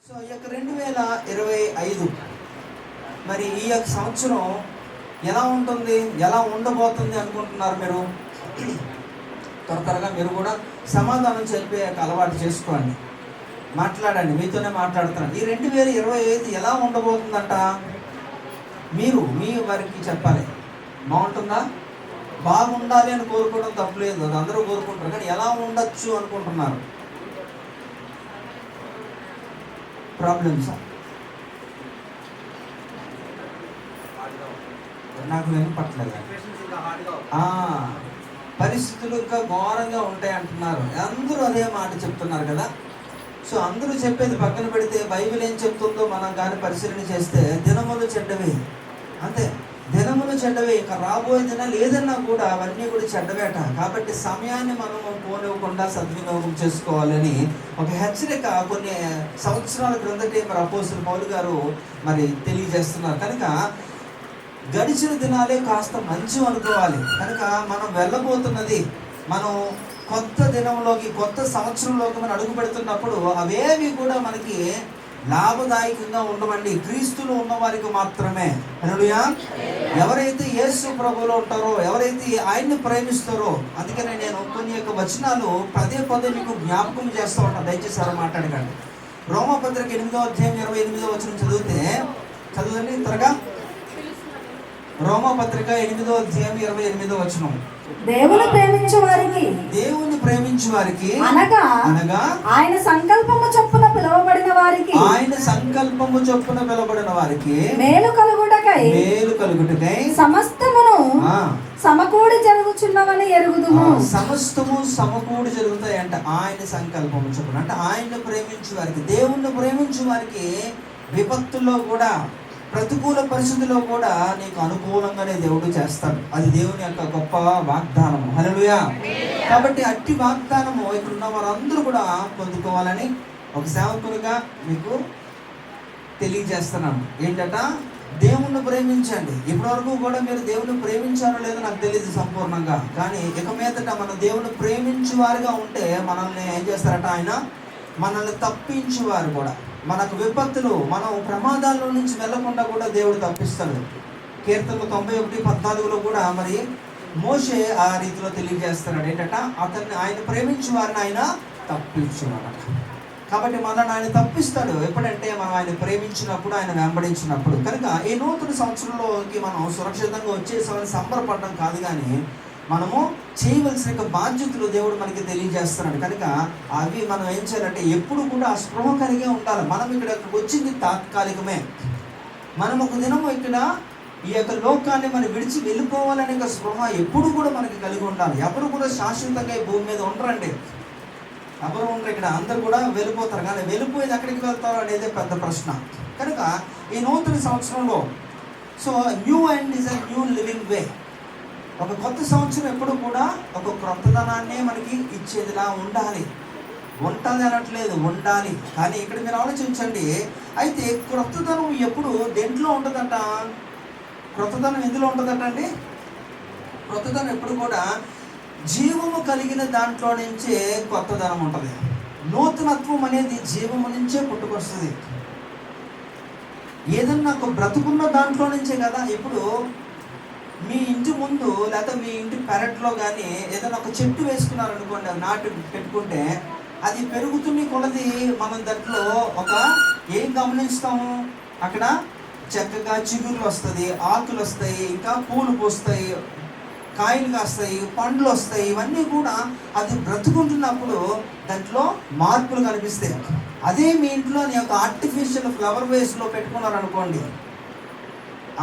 So ఈ యొక్క 2025 మరి ఈ యొక్క సంవత్సరం ఎలా ఉంటుంది, ఎలా ఉండబోతుంది అనుకుంటున్నారు మీరు? త్వరగా మీరు కూడా సమాధానం చెప్పే అలవాటు చేసుకోండి, మాట్లాడండి, మీతోనే మాట్లాడుతున్నాను. ఈ 2025 ఎలా ఉండబోతుందంట మీరు మీ వారికి చెప్పాలి. బాగుంటుందా? బాగుండాలి అని కోరుకోవడం తప్పలేదు, అది అందరూ కోరుకుంటారు. కానీ ఎలా ఉండొచ్చు అనుకుంటున్నారు? ప్రాబ్లమ్స్ నాకు వినపట్లేదు. పరిస్థితులు ఇంకా ఘోరంగా ఉంటాయి అంటున్నారు. అందరూ అదే మాట చెప్తున్నారు కదా. సో అందరూ చెప్పేది పక్కన పెడితే బైబిల్ ఏం చెప్తుందో మనం కానీ పరిశీలన చేస్తే దినములు చెడ్డవే, అంతే. దినములు చెడ్డవే, ఇక రాబోయే దినాలు ఏదన్నా కూడా అవన్నీ కూడా చెడ్డవేట. కాబట్టి సమయాన్ని మనం పోనివ్వకుండా సద్వినియోగం చేసుకోవాలని ఒక హెచ్చరిక కొన్ని సంవత్సరాల క్రిందటే మరి అపోస్తలుడు పౌలు గారు మరి తెలియజేస్తున్నారు. కనుక గడిచిన దినాలే కాస్త మంచి అనుకోవాలి. కనుక మనం వెళ్ళబోతున్నది, మనం కొత్త దినంలోకి, కొత్త సంవత్సరంలోకి మనం అడుగు పెడుతున్నప్పుడు అవేవి కూడా మనకి లాభదాయకంగా ఉండవండి. క్రీస్తులో ఉన్న వారికి మాత్రమే. హల్లెలూయా. ఎవరైతే యేసు ప్రభువులో ఉంటారో, ఎవరైతే ఆయన్ని ప్రేమిస్తారో, అందుకనే నేను కొన్ని యొక్క వచనాలు పదే పదే మీకు జ్ఞాపకం చేస్తూ ఉంటాను. దయచేసి ఎవరు మాట్లాడకండి. రోమాపత్రిక 8వ అధ్యాయం 28వ వచనం చదవండి త్వరగా. రోమాపత్రిక 8వ అధ్యాయం 28వ వచనం. దేవుని ప్రేమించు వారికి అనగా ఆయన సంకల్పము చొప్పున పిలువబడిన వారికి మేలు కలుగుటకై సమస్తమును సమకూడి జరుగుచున్నవని ఎరుగుదుము. సమస్తము సమకూడి జరుగుతాయి అంటే ఆయన సంకల్పము చొప్పున, అంటే ఆయన్ని ప్రేమించు వారికి, దేవుణ్ణి ప్రేమించు వారికి విపత్తుల్లో కూడా, ప్రతికూల పరిస్థితుల్లో కూడా నీకు అనుకూలంగానే దేవుడు చేస్తాడు. అది దేవుని యొక్క గొప్ప వాగ్దానము. హల్లెలూయా. కాబట్టి అట్టి వాగ్దానము ఇక్కడ ఉన్న వారందరూ కూడా పొందుకోవాలని ఒక సేవకులుగా మీకు తెలియజేస్తున్నాను. ఏంటట? దేవుణ్ణి ప్రేమించండి. ఇప్పటివరకు కూడా మీరు దేవుని ప్రేమించారో లేదో నాకు తెలియదు సంపూర్ణంగా. కానీ ఇక మీదట మనం దేవుని ప్రేమించేవారుగా ఉంటే మనల్ని ఏం చేస్తారట? ఆయన మనల్ని తప్పించేవారు కూడా, మనకు విపత్తులు, మనం ప్రమాదాల నుంచి వెళ్లకుండా కూడా దేవుడు తప్పిస్తాడు. కీర్తనలు 91:14 కూడా మరి మోషే ఆ రీతిలో తెలియజేస్తున్నాడు. ఏంటంటే ఆయన ప్రేమించే వారిని ఆయన తప్పించున్నాడు. కాబట్టి మనల్ని ఆయన తప్పిస్తాడు ఎప్పుడంటే మనం ఆయన ప్రేమించినప్పుడు, ఆయన వెంబడించినప్పుడు. కనుక ఈ నూతన సంవత్సరంలోకి మనం సురక్షితంగా వచ్చేసామని సంబరపడడం కాదు, కానీ మనము చేయవలసిన బాధ్యతలు దేవుడు మనకి తెలియజేస్తున్నాడు. కనుక అవి మనం ఏం చేయాలంటే ఎప్పుడు కూడా ఆ స్పృహ కలిగే ఉండాలి. మనం ఇక్కడ వచ్చింది తాత్కాలికమే. మనం ఒక దినము ఇక్కడ ఈ యొక్క లోకాన్ని మనం విడిచి వెళ్ళిపోవాలనే స్పృహ ఎప్పుడు కూడా మనకి కలిగి ఉండాలి. ఎవరు కూడా శాశ్వతంగా ఈ భూమి మీద ఉండరండి, ఎవరు ఉండరు. ఇక్కడ అందరు కూడా వెళ్ళిపోతారు, కానీ వెళ్ళిపోయేది ఎక్కడికి వెళ్తారు అనేది పెద్ద ప్రశ్న. కనుక ఈ నూతన సంవత్సరంలో so new and is a new living way. ఒక కొత్త సంవత్సరం ఎప్పుడు కూడా ఒక క్రొత్తదనాన్నే మనకి ఇచ్చేదిలా ఉండాలి. ఉంటుంది అనట్లేదు, ఉండాలి. కానీ ఇక్కడ మీరు ఆలోచించండి. అయితే క్రొత్తదనం ఎప్పుడు దేంట్లో ఉంటుందట? క్రొత్తదనం ఎందులో ఉంటుందట అండి? క్రొత్తదనం ఎప్పుడు కూడా జీవము కలిగిన దాంట్లో నుంచే కొత్తదనం ఉంటుంది. నూతనత్వం అనేది జీవము నుంచే పుట్టుకొస్తుంది. ఏదన్నా ఒక బ్రతుకున్న దాంట్లో నుంచే కదా. ఇప్పుడు మీ ఇంటి ముందు లేదా మీ ఇంటి పెరట్లో కానీ ఏదైనా ఒక చెట్టు వేసుకున్నారనుకోండి, నాటు పెట్టుకుంటే అది పెరుగుతున్న కొలది మనం దాంట్లో ఒక ఏం గమనిస్తాము? అక్కడ చక్కగా చిగుర్లు వస్తుంది, ఆకులు వస్తాయి, ఇంకా పూలు పూస్తాయి, కాయలు కాస్తాయి, పండ్లు వస్తాయి. ఇవన్నీ కూడా అది బ్రతుకుంటున్నప్పుడు దాంట్లో మార్పులు కనిపిస్తాయి. అదే మీ ఇంట్లో ఒక ఆర్టిఫిషియల్ ఫ్లవర్ వేస్లో పెట్టుకున్నారనుకోండి,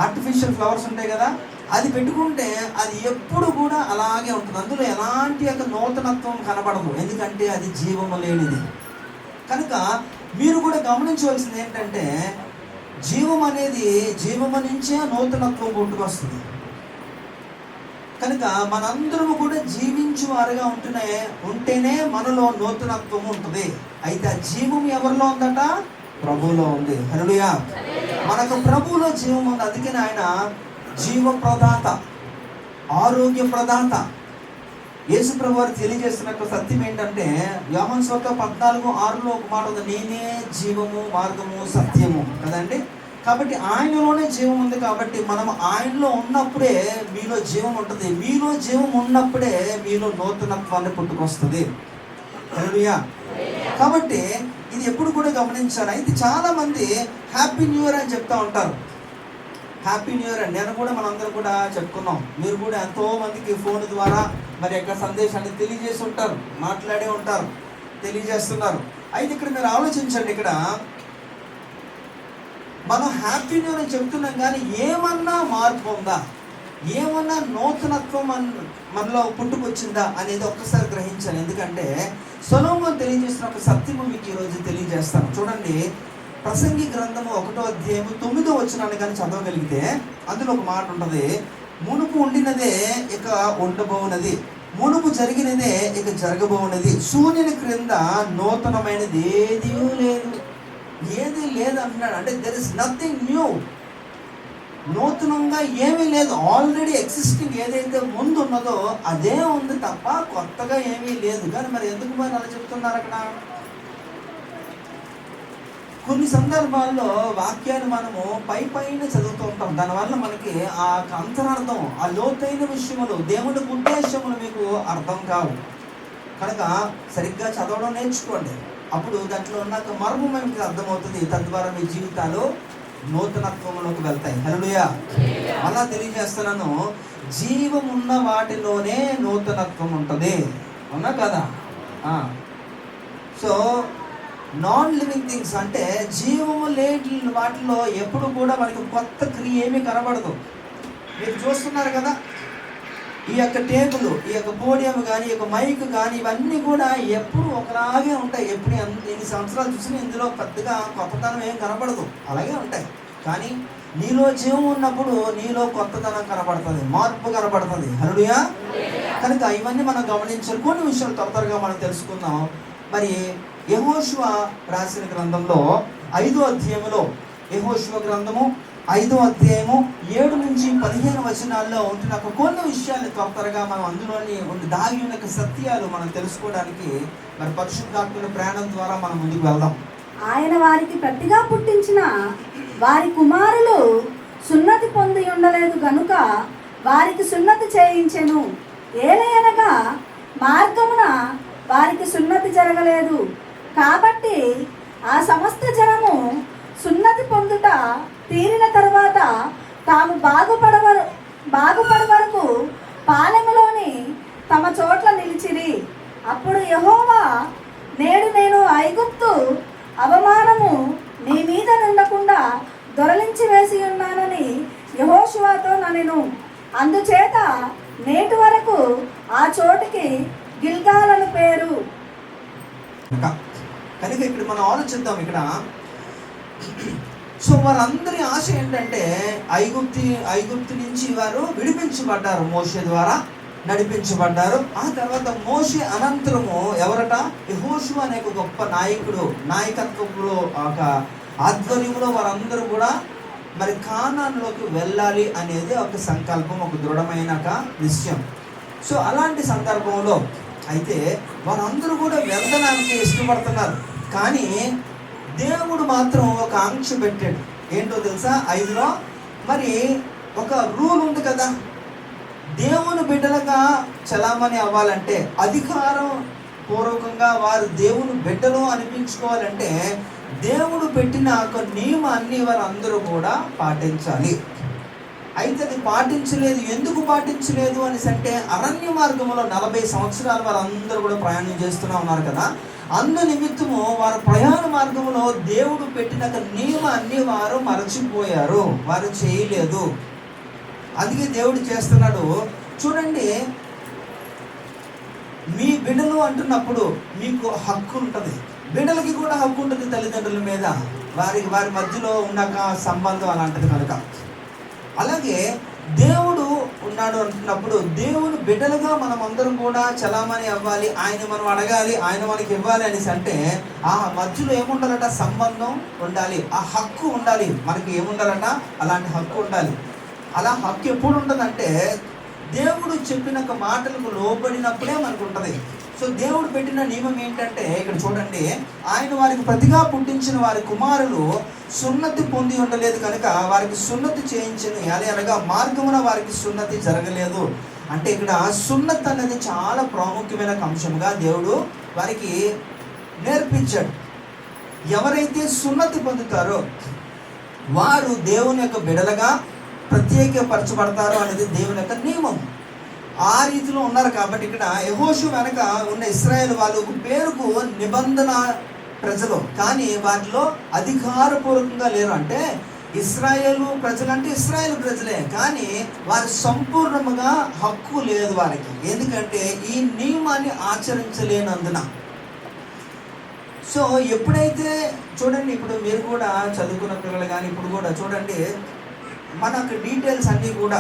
ఆర్టిఫిషియల్ ఫ్లవర్స్ ఉంటాయి కదా, అది పెట్టుకుంటే అది ఎప్పుడు కూడా అలాగే ఉంటుంది. అందులో ఎలాంటి యొక్క నూతనత్వం కనబడదు, ఎందుకంటే అది జీవము లేనిది. కనుక మీరు కూడా గమనించవలసింది ఏంటంటే జీవం అనేది జీవము నుంచే నూతనత్వం పుట్టుకొస్తుంది. కనుక మనందరము కూడా జీవించువారుగా ఉంటేనే మనలో నూతనత్వం ఉంటుంది. అయితే ఆ జీవం ఎవరిలో ఉందట? ప్రభువులో ఉంది. హల్లెలూయా. మనకు ప్రభువులో జీవం ఉంది. అందుకని ఆయన జీవ ప్రదాత, ఆరోగ్య ప్రదాత, యేసు ప్రభు వారు తెలియజేస్తున్న ఒక సత్యం ఏంటంటే, యోహాను సువార్త 14:6లో ఒక మాట ఉంది, నేనే జీవము మార్గము సత్యము కదండి. కాబట్టి ఆయనలోనే జీవం ఉంది. కాబట్టి మనం ఆయనలో ఉన్నప్పుడే మీలో జీవం ఉంటుంది. మీలో జీవం ఉన్నప్పుడే మీలో నూతనత్వాన్ని పుట్టుకొస్తుంది. హల్లెలూయా. కాబట్టి ఇది ఎప్పుడు కూడా గమనించాలి. అయితే చాలా మంది హ్యాపీ న్యూ ఇయర్ అని చెప్తా ఉంటారు. హ్యాపీ న్యూ ఇయర్ అని నేను కూడా మనందరం కూడా చెప్పుకున్నాం. మీరు కూడా ఎంతో మందికి ఫోన్ ద్వారా మరి యొక్క సందేశాన్ని తెలియజేసి ఉంటారు, మాట్లాడే ఉంటారు, తెలియజేస్తున్నారు. అయితే ఇక్కడ మీరు ఆలోచించండి, ఇక్కడ మనం హ్యాపీ న్యూ ఇయర్ అని చెప్తున్నాం కానీ ఏమన్నా మార్పు ఉందా, ఏమన్నా నూతనత్వం మనలో పుట్టుకొచ్చిందా అనేది ఒక్కసారి గ్రహించాలి. ఎందుకంటే సొలొమోను తెలియజేసిన ఒక సత్యము మీకు ఈరోజు తెలియజేస్తాను. చూడండి, ప్రసంగి గ్రంథము 1వ అధ్యాయము 9వ వచనాన్ని కానీ చదవగలిగితే అందులో ఒక మాట ఉంటుంది, మునుపు ఉండినదే ఇక ఉండబోనది, మునుపు జరిగినదే ఇక జరగబోనది, శూన్యుని క్రింద నూతనమైనది ఏదీ లేదు. ఏది లేదు అంటున్నాడు. అంటే దెర్ ఇస్ నథింగ్ న్యూ. నూతనంగా ఏమీ లేదు. ఆల్రెడీ ఎగ్జిస్టింగ్ ఏదైతే ముందు ఉన్నదో అదే ఉంది తప్ప కొత్తగా ఏమీ లేదు. కానీ మరి ఎందుకు మరి అలా చెప్తున్నారు అక్కడ? కొన్ని సందర్భాల్లో వాక్యాన్ని మనము పైన చదువుతూ ఉంటాం. దానివల్ల మనకి ఆ అంతరార్థం, ఆ లోతైన విషయములు, దేవుని ఉద్దేశములు మీకు అర్థం కావు. కనుక సరిగ్గా చదవడం నేర్చుకోండి. అప్పుడు దాంట్లో ఉన్న మర్మం మీకు అర్థమవుతుంది. తద్వారా మీ జీవితాలు నూతనత్వంలోకి వెళ్తాయి. హల్లెలూయా. అలా తెలియజేస్తున్నాను, జీవం ఉన్న వాటిలోనే నూతనత్వం ఉంటుంది. అవునా కదా? సో నాన్ లివింగ్ థింగ్స్ అంటే జీవము లేని వాటిలో ఎప్పుడు కూడా మనకి కొత్త క్రియ ఏమీ కనబడదు. మీరు చూస్తున్నారు కదా, ఈ యొక్క టేబుల్, ఈ యొక్క పోడియం కానీ, ఈ యొక్క మైక్ కానీ, ఇవన్నీ కూడా ఎప్పుడు ఒకలాగే ఉంటాయి. ఎప్పుడు ఎన్ని సంవత్సరాలు చూసినా ఇందులో పెద్దగా కొత్తతనం ఏం కనబడదు, అలాగే ఉంటాయి. కానీ నీలో జీవం ఉన్నప్పుడు నీలో కొత్తతనం కనబడుతుంది, మార్పు కనబడుతుంది. హల్లెలూయా. కనుక ఇవన్నీ మనం గమనించాలి. కొన్ని విషయాలు త్వరగా మనం తెలుసుకుందాం. మరి యెహోషువ రాసిన గ్రంథంలో 5వ అధ్యాయంలో, యెహోషువ గ్రంథము 5వ అధ్యాయము 7 నుంచి 15 వచనాల్లో ఉంటున్న కొన్ని విషయాలు త్వరగా మనం అందులోని దాగి ఉన్న సత్యాలు మనం తెలుసుకోవడానికి మరి పరిశుద్ధాత్మల ప్రాణం ద్వారా మనం ముందుకు వెళ్దాం. ఆయన వారికి ప్రతిగా పుట్టించిన వారి కుమారులు సున్నతి పొంది ఉండలేదు గనుక వారికి సున్నతి చేయించెను. ఏలయనగా మార్గమున వారికి సున్నతి జరగలేదు. కాబట్టి ఆ సమస్త జనము సున్నతి పొందుట తీరిన తరువాత తాము బాగుపడ వరకు పాలెములోని తమ చోట్ల నిలిచిరి. అప్పుడు యెహోవా, నేడు నేను ఐగుప్తు అవమానము నీ మీద నుండకుండా దొరలించి వేసి ఉన్నానని యెహోషువతో ననెను. అందుచేత నేటి వరకు ఆ చోటికి గిల్గాల్ అని పేరు. కనుక ఇక్కడ మనం ఆలోచిద్దాం. ఇక్కడ సో వారందరి ఆశ ఏంటంటే ఐగుప్తు నుంచి వారు విడిపించబడ్డారు, మోషే ద్వారా నడిపించబడ్డారు. ఆ తర్వాత మోషే అనంతరము ఎవరట? యెహోషువ అనే ఒక గొప్ప నాయకుడు నాయకత్వంలో ఒక ఆధ్వర్యంలో వారందరూ కూడా మరి కానాన్లోకి వెళ్ళాలి అనేది ఒక సంకల్పం, ఒక దృఢమైన ఒక విషయం. సో అలాంటి సందర్భంలో అయితే వారందరూ కూడా వెళ్ళడానికి ఇష్టపడుతున్నారు. కానీ దేవుడు మాత్రం ఒక ఆంక్ష పెట్టాడు. ఏంటో తెలుసా? 5లో మరి ఒక రూల్ ఉంది కదా, దేవుని బిడ్డలుగా చలామణి అవ్వాలంటే, అధికారం పూర్వకంగా వారు దేవుని బిడ్డలు అనిపించుకోవాలంటే దేవుడు పెట్టిన ఒక నియమాన్ని వారందరూ కూడా పాటించాలి. అయితే అది పాటించలేదు. ఎందుకు పాటించలేదు అనేసి అంటే, అరణ్య మార్గంలో 40 సంవత్సరాలు వారందరూ కూడా ప్రయాణం చేస్తూనే ఉన్నారు కదా. అందు నిమిత్తము వారి ప్రయాణ మార్గంలో దేవుడు పెట్టిన నియమాన్ని వారు మరచిపోయారు, వారు చేయలేదు. అందుకే దేవుడు చేస్తున్నాడు. చూడండి, మీ బిడ్డలు అంటున్నప్పుడు మీకు హక్కు ఉంటుంది, బిడ్డలకి కూడా హక్కు ఉంటుంది తల్లిదండ్రుల మీద. వారి మధ్యలో ఉన్నాక సంబంధం అలాంటిది కనుక. అలాగే దేవుడు ఉన్నాడు అంటున్నప్పుడు దేవుని బిడ్డలుగా మనం అందరం కూడా చలామణి అవ్వాలి, ఆయన మనం అడగాలి, ఆయన మనకి ఇవ్వాలి అనేసి అంటే ఆ మధ్యలో ఏముండాలట? సంబంధం ఉండాలి, ఆ హక్కు ఉండాలి. మనకి ఏముండాలట? అలాంటి హక్కు ఉండాలి. అలా హక్కు ఎప్పుడు ఉంటుందంటే దేవుడు చెప్పిన మాటలకు లోబడినప్పుడే మనకు ఉంటుంది. సో దేవుడు పెట్టిన నియమం ఏంటంటే ఇక్కడ చూడండి, ఆయన వారికి ప్రతిగా పుట్టించిన వారి కుమారులు సున్నతి పొంది ఉండలేదు కనుక వారికి సున్నతి చేయించను, అనగా మార్గమున వారికి సున్నతి జరగలేదు. అంటే ఇక్కడ సున్నతి అనేది చాలా ప్రాముఖ్యమైన అంశంగా దేవుడు వారికి నేర్పించాడు. ఎవరైతే సున్నతి పొందుతారో వారు దేవుని యొక్క బిడలగా ప్రత్యేకపరచబడతారు అనేది దేవుని యొక్క నియమం. ఆ రీతిలో ఉన్నారు కాబట్టి ఇక్కడ యెహోషువ వెనక ఉన్న ఇశ్రాయేలు వాళ్ళు పేరుకు నిబంధన ప్రజలు, కానీ వాటిలో అధికారపూర్వకంగా లేరు. అంటే ఇశ్రాయేలు ప్రజలు అంటే ఇశ్రాయేలు ప్రజలే, కానీ వారి సంపూర్ణముగా హక్కు లేదు వారికి. ఎందుకంటే ఈ నియమాన్ని ఆచరించలేనందున. సో ఎప్పుడైతే చూడండి, ఇప్పుడు మీరు కూడా చదువుకున్న పిల్లలు కానీ ఇప్పుడు కూడా చూడండి, మనకు డీటెయిల్స్ అన్నీ కూడా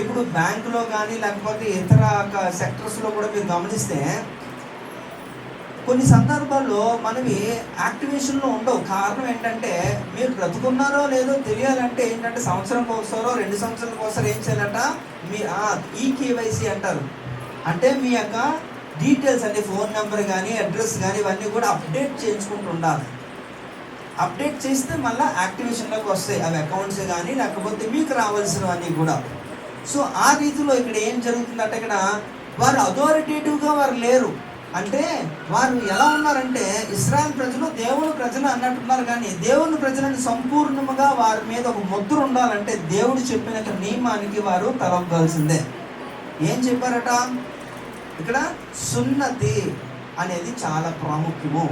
ఇప్పుడు బ్యాంకులో కానీ లేకపోతే ఇతర సెక్టర్స్లో కూడా మీరు గమనిస్తే కొన్ని సందర్భాల్లో మనవి యాక్టివేషన్లో ఉండవు. కారణం ఏంటంటే మీరు బ్రతుకున్నారో లేదో తెలియాలంటే ఏంటంటే సంవత్సరంకి ఒకసారో 2 సంవత్సరాలకు ఒకసారి ఏం చేయాలట, మీ ఈకేవైసీ అంటారు. అంటే మీ యొక్క డీటెయిల్స్ అన్ని ఫోన్ నెంబర్ కానీ అడ్రస్ కానీ ఇవన్నీ కూడా అప్డేట్ చేయించుకుంటూ ఉండాలి. అప్డేట్ చేస్తే మళ్ళీ యాక్టివేషన్లోకి వస్తాయి అవి అకౌంట్స్ కానీ లేకపోతే మీకు రావాల్సినవన్నీ కూడా. సో ఆ రీతిలో ఇక్కడ ఏం జరుగుతుందంటే ఇక్కడ వారు అథారిటేటివ్గా వారు లేరు. అంటే వారు ఎలా ఉన్నారంటే ఇశ్రాయేల్ ప్రజలు దేవుని ప్రజలు అన్నట్టున్నారు, కానీ దేవుని ప్రజలను సంపూర్ణముగా వారి మీద ఒక ముద్ర ఉండాలంటే దేవుడు చెప్పిన నియమానికి వారు తలొగ్గాల్సిందే. ఏం చెప్పారట ఇక్కడ, సున్నతి అనేది చాలా ప్రాముఖ్యము.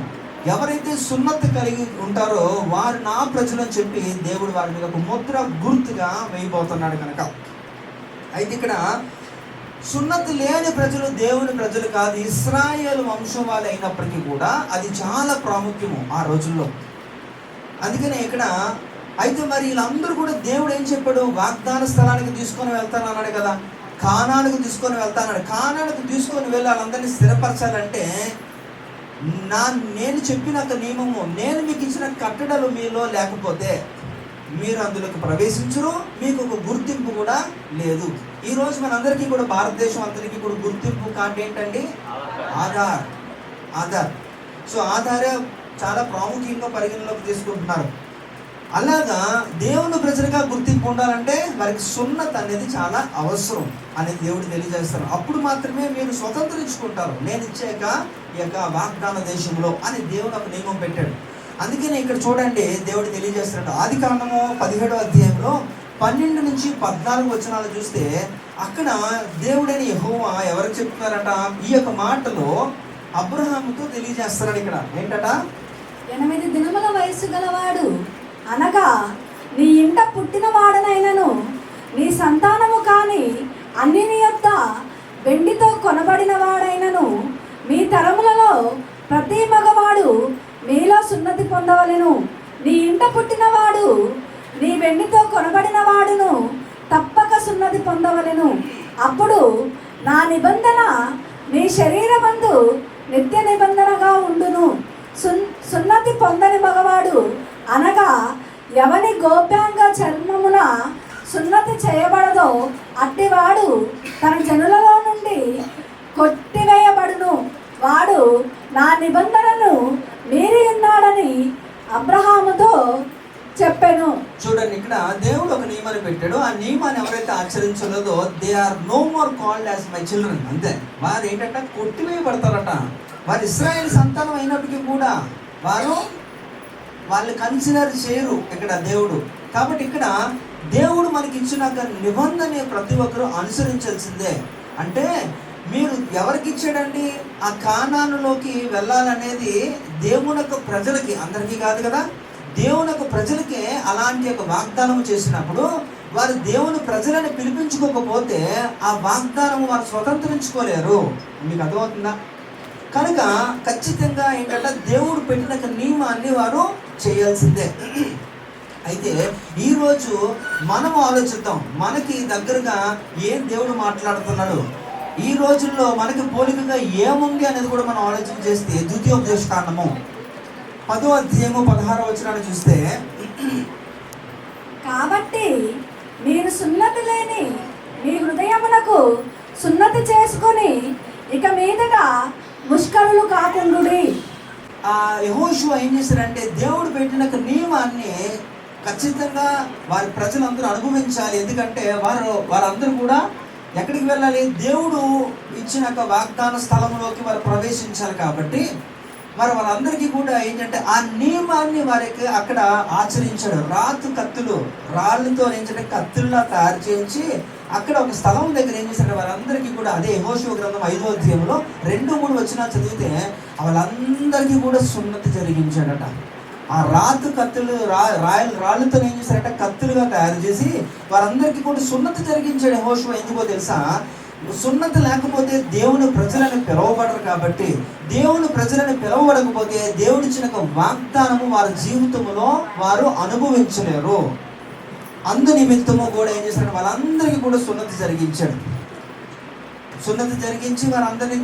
ఎవరైతే సున్నతి కలిగి ఉంటారో వారు నా ప్రజలు అని చెప్పి దేవుడు వారి మీద ఒక ముద్ర గుర్తుగా వేయబోతున్నాడు కనుక. అయితే ఇక్కడ సున్నతి లేని ప్రజలు దేవుని ప్రజలు కాదు, ఇశ్రాయేలు వంశం వాళ్ళు అయినప్పటికీ కూడా అది చాలా ప్రాముఖ్యము ఆ రోజుల్లో. అందుకనే ఇక్కడ అయితే మరి వీళ్ళందరూ కూడా దేవుడు ఏం చెప్పాడు, వాగ్దాన స్థలానికి తీసుకొని వెళ్తానన్నాడు కదా, కానానికి తీసుకొని వెళ్తానన్నాడు. కానానికి తీసుకొని వెళ్ళి వాళ్ళందరినీ స్థిరపరచాలంటే నేను చెప్పిన నియమము, నేను మీకు ఇచ్చిన కట్టడలు మీలో లేకపోతే మీరు అందులోకి ప్రవేశించరు, మీకు ఒక గుర్తింపు కూడా లేదు. ఈరోజు మనందరికీ కూడా భారతదేశం అందరికీ కూడా గుర్తింపు కార్డు ఏంటండి, ఆధార్. సో ఆధారే చాలా ప్రాముఖ్యంగా పరిగణలోకి తీసుకుంటున్నారు. అలాగా దేవుని ప్రజలుగా గుర్తింపు ఉండాలంటే వారికి సున్నతి అనేది చాలా అవసరం అనేది దేవుడు తెలియజేస్తారు. అప్పుడు మాత్రమే మీరు స్వతంత్రించుకుంటారు నేను ఇచ్చాక ఈ యొక్క వాగ్దాన దేశంలో అని దేవుడు ఒక నియమం పెట్టాడు. అందుకని ఇక్కడ చూడండి దేవుడు తెలియజేస్తున్నాడు. ఆదికాండము 17వ అధ్యాయంలో 12 నుంచి 14 వచనాలు చూస్తే అక్కడ దేవుడైన యెహోవా ఎవరికి చెప్తున్నారట, ఈ యొక్క మాటలో అబ్రహాముతో తెలియజేస్తున్నాడు. ఇక్కడ ఏంటట, 8 దినముల వయసు గలవాడు అనగా నీ ఇంట పుట్టిన వాడనైనను నీ సంతానము కాని అన్ని నీ యొద్ద వెండితో కొనబడిన వాడైనను మీ తరములలో ప్రతి మగవాడు మీలో సున్నతి పొందవలెను. నీ ఇంట పుట్టినవాడు నీ వెండితో కొనబడిన వాడును తప్పక సున్నతి పొందవలెను. అప్పుడు నా నిబంధన నీ శరీరమందు నిత్య నిబంధనగా ఉండును. సున్నతి పొందని మగవాడు అనగా ఎవని గోప్యాంగ చర్మమున సున్నతి చేయబడదో అట్టివాడు తన జనులలో నుండి కొట్టివేయబడును. వాడు నా నిబంధనను మీరి ఉన్నాడని అబ్రహాముతో చెప్పాను. చూడండి ఇక్కడ దేవుడు ఒక నియమాన్ని పెట్టాడు. ఆ నియమాన్ని ఎవరైతే ఆచరించలేదో they are no more called as my children. అంతే, వారు ఏంటంటే కొట్టివేయబడతారట. వారు ఇశ్రాయేల్ సంతానం అయినప్పటికీ కూడా వాళ్ళు కన్సిడర్ చేయరు ఇక్కడ దేవుడు. కాబట్టి ఇక్కడ దేవుడు మనకి ఇచ్చిన నిబంధన ప్రతి ఒక్కరూ అనుసరించాల్సిందే. అంటే మీరు ఎవరికి ఇచ్చాడండి, ఆ కానానులోకి వెళ్ళాలనేది దేవుని యొక్క ప్రజలకి, అందరికీ కాదు కదా, దేవుని యొక్క ప్రజలకే అలాంటి ఒక వాగ్దానం చేసినప్పుడు వారు దేవుని ప్రజలను పిలిపించుకోకపోతే ఆ వాగ్దానం వారు స్వతంత్రించుకోలేరు. మీకు అర్థమవుతుందా? కనుక ఖచ్చితంగా ఏంటంటే దేవుడు పెట్టిన నియమాన్ని వారు చేయాల్సిందే. అయితే ఈరోజు మనం ఆలోచిద్దాం, మనకి దగ్గరగా ఏం దేవుడు మాట్లాడుతున్నాడు, ఈ రోజుల్లో మనకి పోలికగా ఏముంది అనేది కూడా మనం ఆలోచన చేస్తే ద్వితీయోపదేశకాండము 10వ అధ్యాయము 16వ వచనాన్ని చూస్తే, కాబట్టి మీరు సున్నతి లేని మీ హృదయమునకు సున్నతి చేసుకొని ఇక మీదట ముష్కరులు కాకుండుడి. ఆ యెహోషువ ఏం చేశారంటే దేవుడు పెట్టిన ఒక నియమాన్ని ఖచ్చితంగా వారి ప్రజలందరూ అనుభవించాలి. ఎందుకంటే వారందరూ కూడా ఎక్కడికి వెళ్ళాలి? దేవుడు ఇచ్చిన ఒక వాగ్దాన స్థలంలోకి వారు ప్రవేశించాలి. కాబట్టి వారందరికీ కూడా ఏంటంటే ఆ నియమాన్ని వారికి అక్కడ ఆచరించాడు. రాళ్ళతో ఏంటంటే కత్తుల్లా తయారు చేయించి అక్కడ ఒక స్థలం దగ్గర ఏం చేశారు వారందరికీ కూడా, అదే యెహోషువ గ్రంథం 5వ అధ్యాయంలో 2-3 వచనాలు చదివితే వాళ్ళందరికీ కూడా సున్నతి జరిగించాడట. ఆ రాళ్ళతో ఏం చేశారట? కత్తులుగా తయారు చేసి వారందరికీ కూడా సున్నతి జరిగించాడు యెహోషువ. ఎందుకో తెలుసా? సున్నతి లేకపోతే దేవుని ప్రజలను పిలవబడరు. కాబట్టి దేవుని ప్రజలను పిలవబడకపోతే దేవుడిచ్చిన ఒక వాగ్దానము వారి జీవితంలో వారు అనుభవించలేరు. అందు నిమిత్తము కూడా ఏం చేశాడు? వాళ్ళందరికీ కూడా సున్నతి జరిగించాడు. సున్నతి జరిగించి వారందరికీ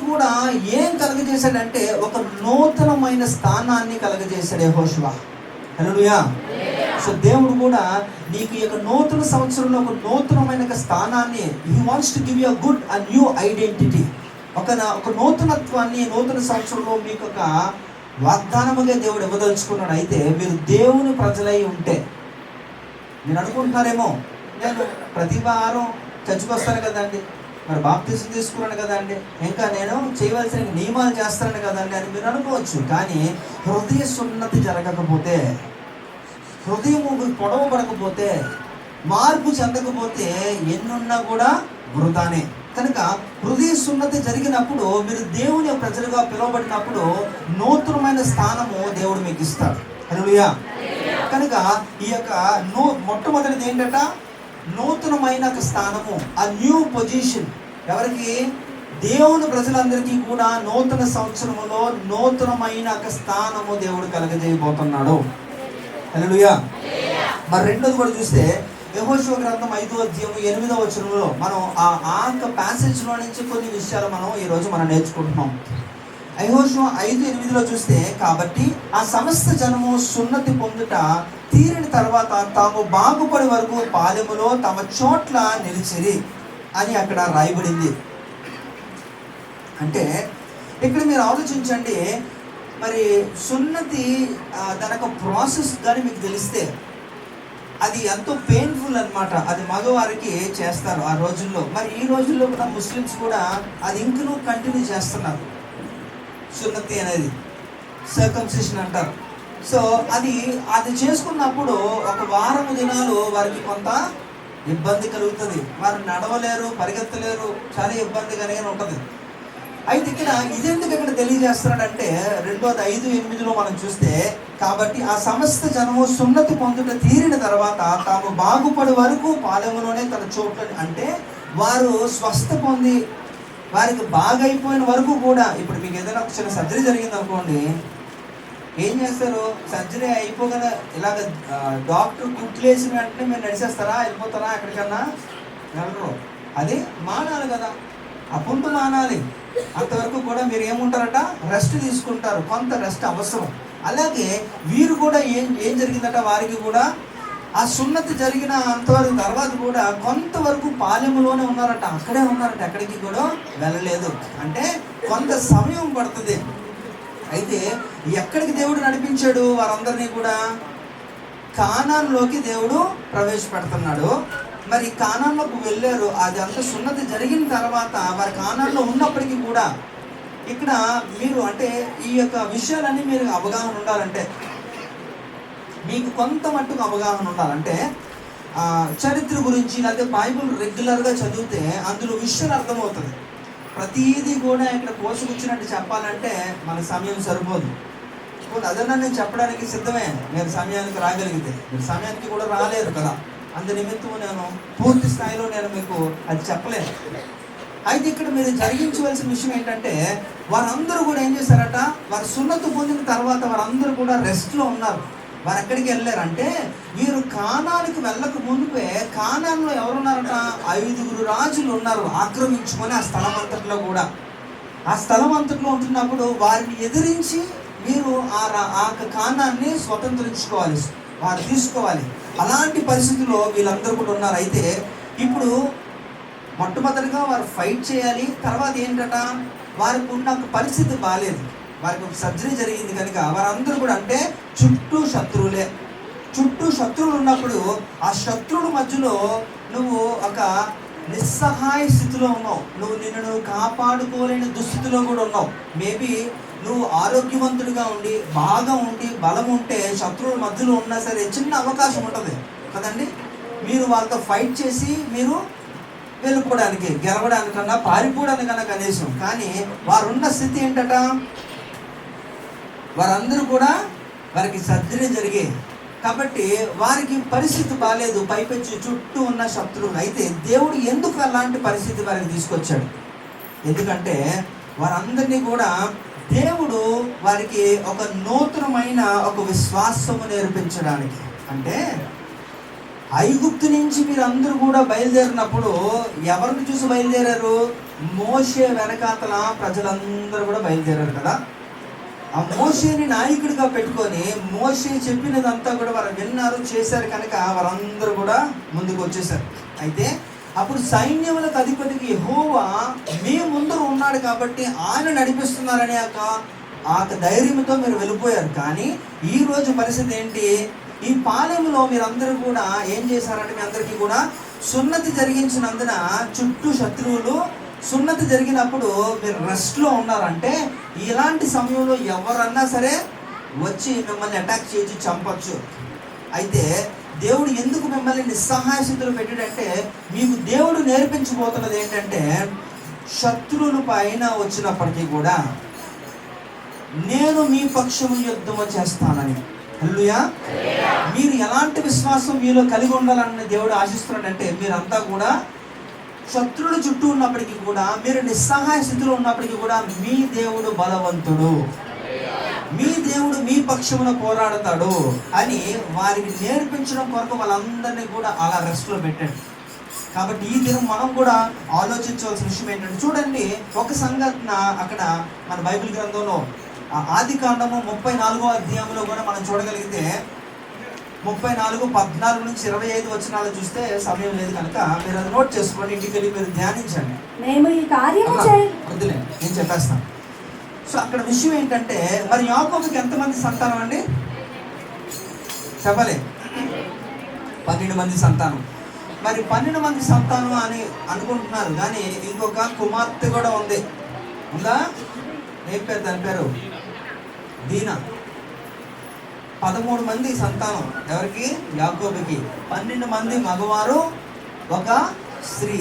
కూడా ఏం కలుగజేశాడంటే ఒక నూతనమైన స్థానాన్ని కలుగజేశాడు యెహోషువ. హల్లెలూయా. సో దేవుడు కూడా నీకు ఈ యొక్క నూతన సంవత్సరంలో ఒక నూతనమైన స్థానాన్ని, he wants to give you a new identity, ఒక నూతనత్వాన్ని నూతన సంవత్సరంలో మీకు ఒక వాగ్దానముగా దేవుడు ఇవ్వదలుచుకున్నాడు. అయితే మీరు దేవుని ప్రజలై ఉంటే, మీరు అనుకుంటున్నారేమో నేను ప్రతి వారం చర్చకు వస్తాను కదండి, మరి బాప్తిసం తీసుకున్నాను కదండి, ఇంకా నేను చేయవలసిన నియమాలు చేస్తాను కదండి అని మీరు అనుకోవచ్చు. కానీ హృదయ సున్నతి జరగకపోతే, హృదయం పొడవబడకపోతే, మార్పు చెందకపోతే ఎన్నున్నా కూడా వృధానే. కనుక హృదయ సున్నతి జరిగినప్పుడు మీరు దేవుని ప్రజలుగా పిలువబడినప్పుడు నూతనమైన స్థానము దేవుడు మీకు ఇస్తాడు. హల్లెలూయా. కనుక ఈ యొక్క మొట్టమొదటిది ఏంటంట? నూతనమైన స్థానము, ఆ న్యూ పొజిషన్. ఎవరికి? దేవుని ప్రజలందరికీ కూడా నూతన సంవత్సరములో నూతనమైన ఒక స్థానము దేవుడు కలగజేయబోతున్నాడు. హల్లెలూయా. మరి రెండోది కూడా చూస్తే యెహోషువ గ్రంథం 5వ అధ్యాయం 8వ వచనంలో మనం ఆ ప్యాసేజ్లో నుంచి కొన్ని విషయాలు ఈరోజు మనం నేర్చుకుంటున్నాం. యెహోషువ 5:8లో చూస్తే, కాబట్టి ఆ సమస్త జనము సున్నతి పొందుట తీరిన తర్వాత తాము బాగుపడి వరకు పాలెములో తమ చోట్ల నిలిచిరి అని అక్కడ రాయబడింది. అంటే ఇక్కడ మీరు ఆలోచించండి, మరి సున్నతి దాని యొక్క ప్రాసెస్ కానీ మీకు తెలిస్తే అది ఎంతో పెయిన్ఫుల్ అన్నమాట. అది మగవారికి చేస్తారు ఆ రోజుల్లో. మరి ఈ రోజుల్లో కూడా ముస్లిమ్స్ కూడా అది ఇంకనూ కంటిన్యూ చేస్తున్నారు. సున్నతి అనేది సర్కంసిషన్ అంటారు. సో అది చేసుకున్నప్పుడు ఒక వారం దినాలు వారికి కొంత ఇబ్బంది కలుగుతుంది. వారు నడవలేరు, పరిగెత్తలేరు, చాలా ఇబ్బందిగానే ఉంటుంది. అయితే ఇదెందుకు ఇక్కడ తెలియజేస్తున్నాడంటే 5:8లో మనం చూస్తే, కాబట్టి ఆ సమస్త జనము సున్నతి పొందుట తీరిన తర్వాత తాము బాగుపడి వరకు పాలెములోనే తన చోట్ల, అంటే వారు స్వస్థ పొంది వారికి బాగైపోయిన వరకు కూడా. ఇప్పుడు మీకు ఏదైనా ఒక చిన్న సర్జరీ జరిగింది అనుకోండి, ఏం చేస్తారు? సర్జరీ అయిపోగానే ఇలాగ డాక్టర్ కుట్లేసిన వెంటనే మీరు నడిచేస్తారా, వెళ్ళిపోతారా, ఎక్కడికన్నా వెళ్ళరు. అది మానాలి కదా, ఆ పుంటు మానాలి. అంతవరకు కూడా మీరు ఏముంటారట? రెస్ట్ తీసుకుంటారు. కొంత రెస్ట్ అవసరం. అలాగే వీరు కూడా ఏం జరిగిందట? వారికి కూడా ఆ సున్నతి జరిగిన అంతవరకు తర్వాత కూడా కొంతవరకు పాలెములోనే ఉన్నారట, అక్కడే ఉన్నారట, ఎక్కడికి కూడా వెళ్ళలేదు. అంటే కొంత సమయం పడుతుంది. అయితే ఎక్కడికి దేవుడు నడిపించాడు వారందరినీ కూడా? కానాన్లోకి దేవుడు ప్రవేశపెడుతున్నాడు. మరి కానాన్లోకి వెళ్ళారు. అది అంత సున్నతి జరిగిన తర్వాత వారి కానాన్లో ఉన్నప్పటికీ కూడా ఇక్కడ మీరు అంటే ఈ యొక్క విషయాలన్నీ మీరు అవగాహన ఉండాలంటే, మీకు కొంత మట్టుకు అవగాహన ఉండాలంటే చరిత్ర గురించి, లేకపోతే బైబిల్ రెగ్యులర్గా చదివితే అందులో విషయాలు అర్థమవుతుంది. ప్రతిదీ కూడా ఇక్కడ కోసుకొచ్చినట్టు చెప్పాలంటే మన సమయం సరిపోదు. అదన్నా నేను చెప్పడానికి సిద్ధమే, మీరు సమయానికి రాగలిగితే. మీరు సమయానికి కూడా రాలేరు కదా, అందు నిమిత్తం నేను పూర్తి స్థాయిలో నేను మీకు అది చెప్పలేను. అయితే ఇక్కడ మీరు జరిగించవలసిన విషయం ఏంటంటే, వారందరూ కూడా ఏం చేశారట? వారు సున్నతి పొందిన తర్వాత వారందరూ కూడా రెస్ట్లో ఉన్నారు. వారు ఎక్కడికి వెళ్ళారంటే, వీరు కానానికి వెళ్ళక ముందుపే కానాన్లో ఎవరున్నారట? 5 రాజులు ఉన్నారు ఆక్రమించుకొని ఆ స్థలం అంతట్లో కూడా. ఆ స్థలం అంతట్లో ఉంటున్నప్పుడు వారిని ఎదిరించి మీరు ఆ కానాన్ని స్వతంత్రించుకోవాలి, వారు తీసుకోవాలి. అలాంటి పరిస్థితుల్లో వీళ్ళందరూ కూడా ఉన్నారు. అయితే ఇప్పుడు మొట్టమొదటిగా వారు ఫైట్ చేయాలి. తర్వాత ఏంటట, వారికి ఉన్న పరిస్థితి బాగాలేదు, వారికి ఒక సర్జరీ జరిగింది కనుక వారందరూ కూడా, అంటే చుట్టూ శత్రువులే. చుట్టూ శత్రువులు ఉన్నప్పుడు ఆ శత్రువుల మధ్యలో నువ్వు ఒక నిస్సహాయ స్థితిలో ఉన్నావు. నిన్ను కాపాడుకోలేని దుస్థితిలో కూడా ఉన్నావు. మేబీ నువ్వు ఆరోగ్యవంతుడిగా ఉండి బాగా ఉండి బలం ఉంటే శత్రువుల మధ్యలో ఉన్నా సరే చిన్న అవకాశం ఉంటుంది కదండి. మీరు వాళ్ళతో ఫైట్ చేసి మీరు వెళ్ళిపోవడానికి, గెలవడానికన్నా పారిపోవడానికన్నా కనీసం. కానీ వారున్న స్థితి ఏంటట, వారందరూ కూడా వారికి సర్జరీ జరిగే కాబట్టి వారికి పరిస్థితి బాగాలేదు, పైపెచ్చి చుట్టూ ఉన్న శత్రువులు. అయితే దేవుడు ఎందుకు అలాంటి పరిస్థితి వారికి తీసుకొచ్చాడు? ఎందుకంటే వారందరినీ కూడా దేవుడు వారికి ఒక నూతనమైన ఒక విశ్వాసము నేర్పించడానికి. అంటే ఐగుప్తు నుంచి మీరు అందరూ కూడా బయలుదేరినప్పుడు ఎవరిని చూసి బయలుదేరారు? మోషే వెనకాతల ప్రజలందరూ కూడా బయలుదేరారు కదా. ఆ మోషేని నాయకుడిగా పెట్టుకొని మోషే చెప్పినదంతా కూడా వారు విన్నారు, చేశారు కనుక వారందరూ కూడా ముందుకు వచ్చేసారు. అయితే అప్పుడు సైన్యములకు అధిపతికి యెహోవా మీ ముందు ఉన్నాడు కాబట్టి ఆయన నడిపిస్తున్నారనే ఆ ధైర్యంతో మీరు వెళ్ళిపోయారు. కానీ ఈరోజు పరిస్థితి ఏంటి? ఈ పాలెంలో మీరందరూ కూడా ఏం చేశారంటే, మీ అందరికీ కూడా సున్నతి జరిగించినందున చుట్టూ శత్రువులు, సున్నతి జరిగినప్పుడు మీరు రెస్ట్లో ఉన్నారంటే ఇలాంటి సమయంలో ఎవరన్నా సరే వచ్చి మిమ్మల్ని అటాక్ చేసి చంపచ్చు. అయితే దేవుడు ఎందుకు మిమ్మల్ని నిస్సహాయ స్థితిలో పెట్టాడంటే, మీకు దేవుడు నేర్పించబోతున్నది ఏంటంటే, శత్రువుల పైన వచ్చినప్పటికీ కూడా నేను మీ పక్షము యుద్ధము చేస్తానని. హల్లెలూయా. మీరు ఎలాంటి విశ్వాసం మీలో కలిగి ఉండాలని దేవుడు ఆశిస్తున్నాడంటే, మీరంతా కూడా శత్రువుల చుట్టూ ఉన్నప్పటికీ కూడా, మీరు నిస్సహాయ స్థితిలో ఉన్నప్పటికీ కూడా మీ దేవుడు బలవంతుడు, మీ దేవుడు మీ పక్షమున పోరాడతాడు అని వారికి నేర్పించడం కొరకు వాళ్ళందరినీ కూడా అలా రెస్ట్లో పెట్టండి. కాబట్టి ఈ దినం మనం కూడా ఆలోచించవలసిన విషయం ఏంటంటే, చూడండి ఒక సంఘటన అక్కడ మన బైబిల్ గ్రంథంలో ఆదికాండము 34వ అధ్యాయంలో కూడా మనం చూడగలిగితే 34:14 నుంచి 25 వచనాలు చూస్తే సమయం లేదు కనుక మీరు అది నోట్ చేసుకోండి, ఇంటికి వెళ్ళి మీరు ధ్యానించండి. మేము ఈ కార్యము వద్దులే, నేను చెప్పేస్తాను. సో అక్కడ విషయం ఏంటంటే, మరి యాకోబుకి ఎంతమంది సంతానం అండి? చెప్పలే, 12 మంది సంతానం. మరి 12 మంది సంతానం అని అనుకుంటున్నారు, కానీ ఇంకొక కుమార్తె కూడా ఉంది. ఉందా? ఏం పేరు దాని పేరు? దీనా. 13 మంది సంతానం ఎవరికి? యాకోబుకి. 12 మంది మగవారు, ఒక స్త్రీ.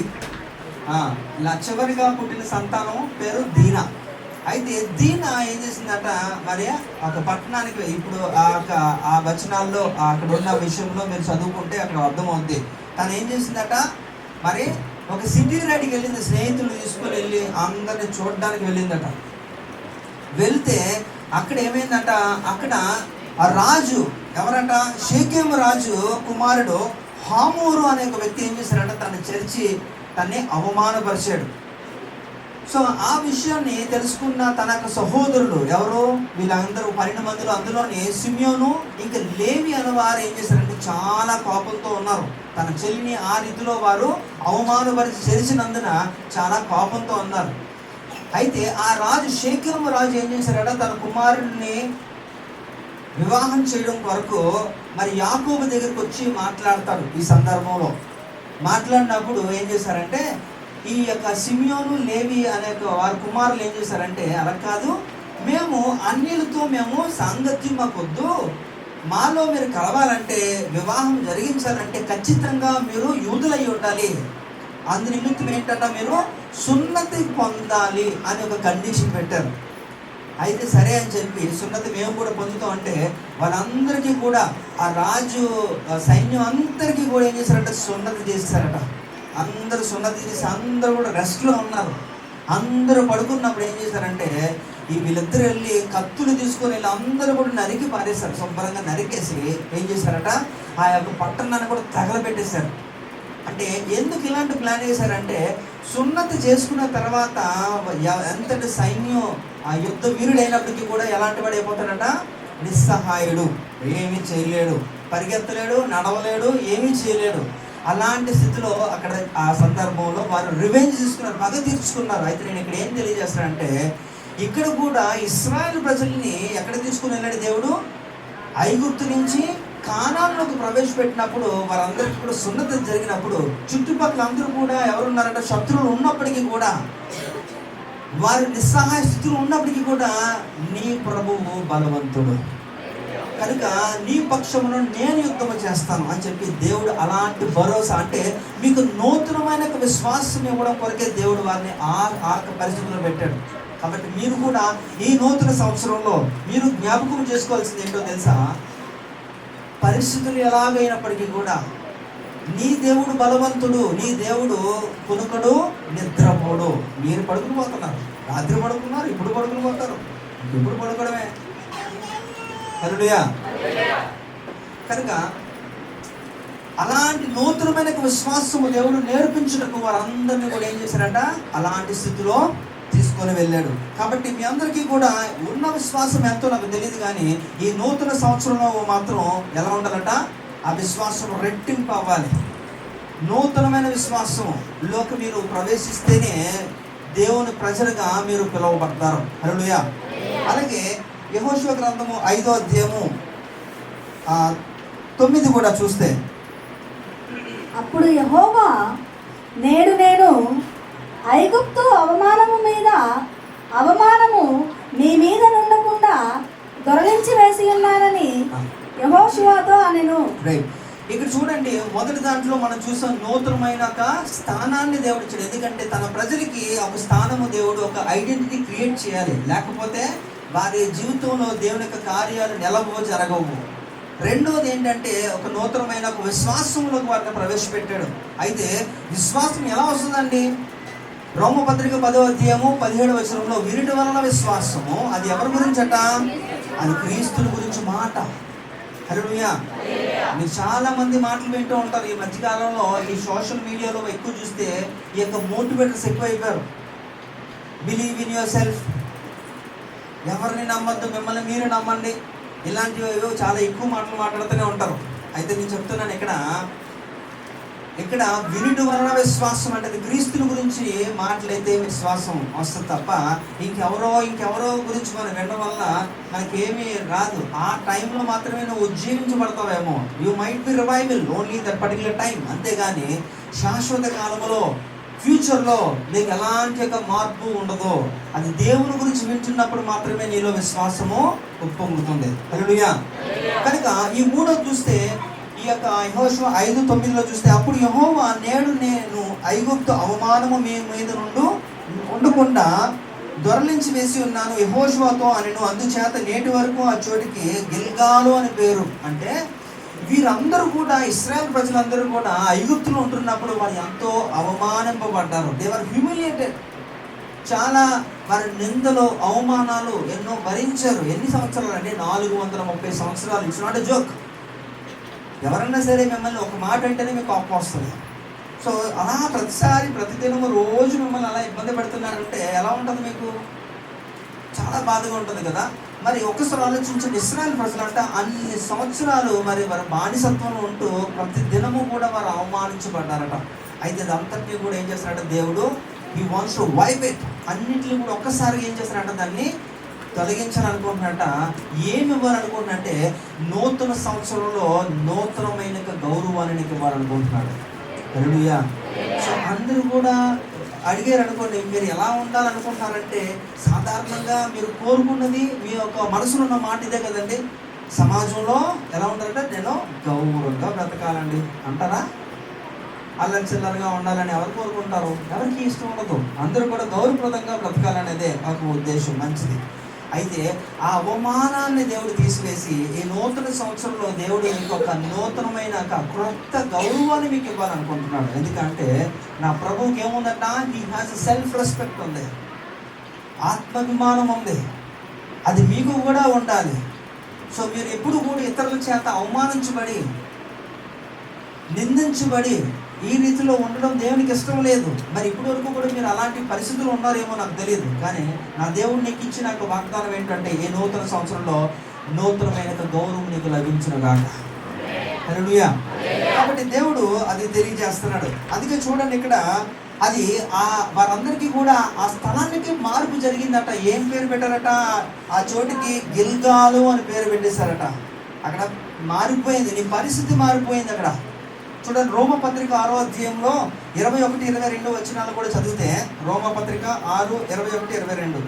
ఇలా చివరిగా పుట్టిన సంతానం పేరు దీనా. అయితే దీనా ఏం చేసిందట, మరి ఒక పట్టణానికి, ఇప్పుడు ఆ వచనాల్లో అక్కడ ఉన్న విషయంలో మీరు చదువుకుంటే అక్కడ అర్థమవుద్ది. తను ఏం చేసిందట, మరి ఒక సిటీ రైడ్కి వెళ్ళింది, స్నేహితులు తీసుకొని వెళ్ళి అందరిని చూడడానికి వెళ్ళిందట. వెళ్తే అక్కడ ఏమైందట, అక్కడ ఆ రాజు ఎవరట, షేకెము రాజు కుమారుడు హామూరు అనే ఒక వ్యక్తి ఏం చేశాడంట, తను చేర్చి తన్ని అవమానపరిచాడు. సో ఆ విషయాన్ని తెలుసుకున్న తన యొక్క సహోదరులు ఎవరు, వీళ్ళందరూ 12 మందిలో, అందులోని సిమియోను ఇంకా లేవి అనే వారు ఏం చేశారంటే చాలా కోపంతో ఉన్నారు. తన చెల్లిని ఆ రీతిలో వారు అవమానపరిచి చేసినందున చాలా కోపంతో ఉన్నారు. అయితే ఆ రాజు షేకెము రాజు ఏం చేశారట, తన కుమారుడిని వివాహం చేయడం కొరకు మరి యాకోబు దగ్గరికి వచ్చి మాట్లాడతాడు. ఈ సందర్భంలో మాట్లాడినప్పుడు ఏం చేశారంటే, ఈ యొక్క సిమియోను లేవి అనే వారి కుమారులు ఏం చేశారంటే, అలా కాదు, మేము అన్యులతో మేము సాంగత్యం మాకొద్దు, మాలో మీరు కలవాలంటే, వివాహం జరిగించాలంటే ఖచ్చితంగా మీరు యూదులై ఉండాలి, అందు నిమిత్తం ఏంటంటే మీరు సున్నతి పొందాలి అని ఒక కండిషన్ పెట్టారు. అయితే సరే అని చెప్పి సున్నతి మేము కూడా పొందుతాం అంటే వాళ్ళందరికీ కూడా ఆ రాజు సైన్యం అందరికీ కూడా ఏం చేశారంటే సున్నతి చేశారట. అందరూ సున్నతి చేసి అందరూ కూడా రెస్ట్లో ఉన్నారు. అందరూ పడుకున్నప్పుడు ఏం చేశారంటే, వీళ్ళిద్దరు వెళ్ళి కత్తులు తీసుకొని వెళ్ళి అందరూ కూడా నరికి పారేశారు. శుభ్రంగా నరికేసి ఏం చేశారట, ఆ యొక్క పట్టణాన్ని కూడా తగలబెట్టేశారు. అంటే ఎందుకు ఇలాంటి ప్లాన్ చేశారంటే, సున్నతి చేసుకున్న తర్వాత ఎంతటి సైన్యం ఆ యుద్ధ వీరుడైనప్పటికీ కూడా ఎలాంటి వాడు అయిపోతాడట, నిస్సహాయుడు, ఏమీ చేయలేడు, పరిగెత్తలేడు, నడవలేడు, ఏమీ చేయలేడు. అలాంటి స్థితిలో అక్కడ ఆ సందర్భంలో వారు రివెంజ్ తీసుకున్నారు, పగ తీర్చుకున్నారు. అయితే నేను ఇక్కడ ఏం తెలియజేస్తానంటే, ఇక్కడ కూడా ఇశ్రాయేలు ప్రజల్ని ఎక్కడ తీసుకుని వెళ్ళాడు దేవుడు? ఐగుప్తు నుంచి కానానులోకి ప్రవేశపెట్టినప్పుడు వారందరికీ కూడా సున్నతి జరిగినప్పుడు చుట్టుపక్కల అందరూ కూడా ఎవరున్నారంటే శత్రువులు ఉన్నప్పటికీ కూడా, వారి నిస్సహాయ స్థితిలో ఉన్నప్పటికీ కూడా నీ ప్రభువు బలవంతుడు కనుక నీ పక్షమును నేను యుద్ధము చేస్తాను అని చెప్పి దేవుడు అలాంటి భరోసా, అంటే మీకు నూతనమైన విశ్వాసం ఇవ్వడం కొరకే దేవుడు వారిని ఆ పరిస్థితుల్లో పెట్టాడు. కాబట్టి మీరు కూడా ఈ నూతన సంవత్సరంలో మీరు జ్ఞాపకం చేసుకోవాల్సింది ఏంటో తెలుసా? పరిస్థితులు ఎలాగైనప్పటికీ కూడా నీ దేవుడు బలవంతుడు, నీ దేవుడు కునుకడు నిద్రపోడు. మీరు పడుకుని పోతున్నారు, రాత్రి పడుకున్నారు, ఇప్పుడు పడుకుని పోతారు, ఇప్పుడు పడుకోవడమే. హల్లెలూయా. కనుక అలాంటి నూతనమైన విశ్వాసము దేవుడు నేర్పించుటకు వారందరినీ కూడా ఏం చేశారంట? అలాంటి స్థితిలో తీసుకొని వెళ్ళాడు. కాబట్టి మీ అందరికీ కూడా ఉన్న విశ్వాసం ఎంతో నాకు తెలియదు, కానీ ఈ నూతన సంవత్సరంలో మాత్రం ఎలా ఉండాలంట? ఆ విశ్వాసం రెట్టింపు అవ్వాలి. నూతనమైన విశ్వాసంలోకి మీరు ప్రవేశిస్తేనే దేవుని ప్రజలుగా మీరు పిలువబడతారు. హల్లెలూయా. అలాగే యెహోషువ గ్రంథము 5వ అధ్యాయము 9 కూడా చూస్తే, అప్పుడు యెహోవా, నేడు నేను ఐగుప్తు అవమానము మీద అవమానము మీ మీద నుండకుండా దొరలించి వేసి ఉన్నానని యెహోషువతో అనెను. ఇక్కడ చూడండి, మొదటి దాంట్లో మనం చూసాం నూతనమైన ఒక స్థానాన్ని దేవుడు ఇచ్చాడు. ఎందుకంటే తన ప్రజలకి ఒక స్థానము దేవుడు ఒక ఐడెంటిటీ క్రియేట్ చేయాలి, లేకపోతే వారి జీవితంలో దేవుని యొక్క కార్యాలు నెలవో జరగవు. రెండోది ఏంటంటే ఒక నూతనమైన ఒక విశ్వాసంలోకి వారిని ప్రవేశపెట్టాడు. అయితే విశ్వాసం ఎలా వస్తుందండి? రోమపత్రిక 10వ అధ్యాయము 17వ వచనంలో, వినుట వలన విశ్వాసము, అది ఎవరి గురించట? అది క్రీస్తుని గురించి మాట. హల్లెలూయా. మీరు చాలా మంది మాటలు వింటూ ఉంటారు. ఈ మధ్యకాలంలో ఈ సోషల్ మీడియాలో ఎక్కువ చూస్తే ఈ యొక్క మోటివేటర్స్ ఎక్కువ అయిపోయారు. బిలీవ్ ఇన్ యువర్ సెల్ఫ్, ఎవరిని నమ్మద్దు, మిమ్మల్ని మీరు నమ్మండి, ఇలాంటివి చాలా ఎక్కువ మాటలు మాట్లాడుతూనే ఉంటారు. అయితే నేను చెప్తున్నాను, ఇక్కడ వినుట వలన విశ్వాసం అంటే క్రీస్తుని గురించి మాట్లాడితే విశ్వాసం వస్తుంది తప్ప ఇంకెవరో గురించి మనం వినడం వల్ల మనకేమీ రాదు. ఆ టైంలో మాత్రమే నువ్వు ఉజ్జీవించబడతావేమో. You might be revival only that particular time, అంతేగాని శాశ్వత కాలంలో ఫ్యూచర్లో నీకు ఎలాంటి యొక్క మార్పు ఉండదు. అది దేవుని గురించి వింటున్నప్పుడు మాత్రమే నీలో విశ్వాసము ఉప్పొంగుతుంది. హల్లెలూయా. కనుక ఈ మూడోది చూస్తే, ఈ యొక్క యెహోషువ 5:9 చూస్తే, అప్పుడు యెహోవా, నేడు నేను ఐగుప్తు అవమానము మీ మీద ఉండకుండా దొరలించి వేసి ఉన్నాను యెహోషువతో అనెను. అందుచేత నేటి వరకు ఆ చోటికి గిల్గాలు అని పేరు. అంటే వీరందరూ కూడా, ఇశ్రాయేల్ ప్రజలందరూ కూడా ఐగుప్తులో ఉంటున్నప్పుడు వారు ఎంతో అవమానింపబడ్డారు. They were humiliated. చాలా వారి నిందలు, అవమానాలు ఎన్నో భరించారు. ఎన్ని సంవత్సరాలు అంటే 430 సంవత్సరాలు. It's not a joke. ఎవరన్నా సరే మిమ్మల్ని ఒక మాట అంటేనే మీకు కోపం వస్తుంది. సో అలా ప్రతిదినము రోజు మిమ్మల్ని అలా ఇబ్బంది పెడుతున్నారంటే ఎలా ఉంటుంది? మీకు చాలా బాధగా ఉంటుంది కదా. మరి ఒకసారి ఆలోచించండి, ఇశ్రాయేల్ ప్రజలంట అన్ని సంవత్సరాలు మరి వారి బానిసత్వంలో ఉంటూ ప్రతి దినము కూడా వారు అవమానించబడ్డారట. అయితే అదంతటినీ కూడా ఏం చేస్తారంటే దేవుడు, he wants to wipe it, అన్నింటినీ కూడా ఒక్కసారి ఏం చేస్తారంట, దాన్ని తొలగించాలనుకుంటున్నట్ట. ఏమి ఇవ్వాలనుకుంటున్నంటే నూతన సంవత్సరంలో నూతనమైన గౌరవాన్ని నీకు ఇవ్వాలనుకుంటున్నాడు. హల్లెలూయా. సో అందరూ కూడా అడిగారు అనుకోండి, మీరు ఎలా ఉండాలనుకుంటున్నారంటే సాధారణంగా మీరు కోరుకున్నది మీ యొక్క మనసులో ఉన్న మాట ఇదే కదండి. సమాజంలో ఎలా ఉంటారంటే నేను గౌరవంగా బ్రతకాలండి అంటారా? అల్లరి చిల్లరగా ఉండాలని ఎవరు కోరుకుంటారు? ఎవరికి ఇష్టం ఉండదు. అందరూ కూడా గౌరవప్రదంగా బ్రతకాలనేదే ఒక ఉద్దేశం, మంచిది. అయితే ఆ అవమానాన్ని దేవుడు తీసివేసి ఈ నూతన సంవత్సరంలో దేవుడు మీకు ఒక నూతనమైన క్రొత్త గౌరవాన్ని మీకు ఇవ్వాలనుకుంటున్నాడు. ఎందుకంటే నా ప్రభువుకి ఏముందట? హీ హ్యాస్ సెల్ఫ్ రెస్పెక్ట్ ఉంది, ఆత్మాభిమానం ఉంది. అది మీకు కూడా ఉండాలి. సో మీరు ఎప్పుడు కూడా ఇతరుల చేత అవమానించబడి, నిందించబడి ఈ రీతిలో ఉండడం దేవునికి ఇష్టం లేదు. మరి ఇప్పటి వరకు కూడా మీరు అలాంటి పరిస్థితులు ఉన్నారేమో నాకు తెలియదు. కానీ నా దేవుడు నీకు ఇచ్చిన నాకు వాగ్దానం ఏంటంటే, ఈ నూతన సంవత్సరంలో నూతనమైన గౌరవం నీకు లభించును గాక. హల్లెలూయా. కాబట్టి దేవుడు అది తెలియజేస్తున్నాడు. అందుకే చూడండి ఇక్కడ అది వారందరికీ కూడా ఆ స్థలానికి మార్పు జరిగిందట. ఏం పేరు పెట్టారట? ఆ చోటికి గిల్గాలు అని పేరు పెట్టేశారట. అక్కడ మారిపోయింది, నీ పరిస్థితి మారిపోయింది అక్కడ. చూడండి, రోమపత్రిక 6వ అధ్యాయంలో 21, 22 వచనాలు కూడా చదివితే, రోమపత్రిక 6, 21, 22.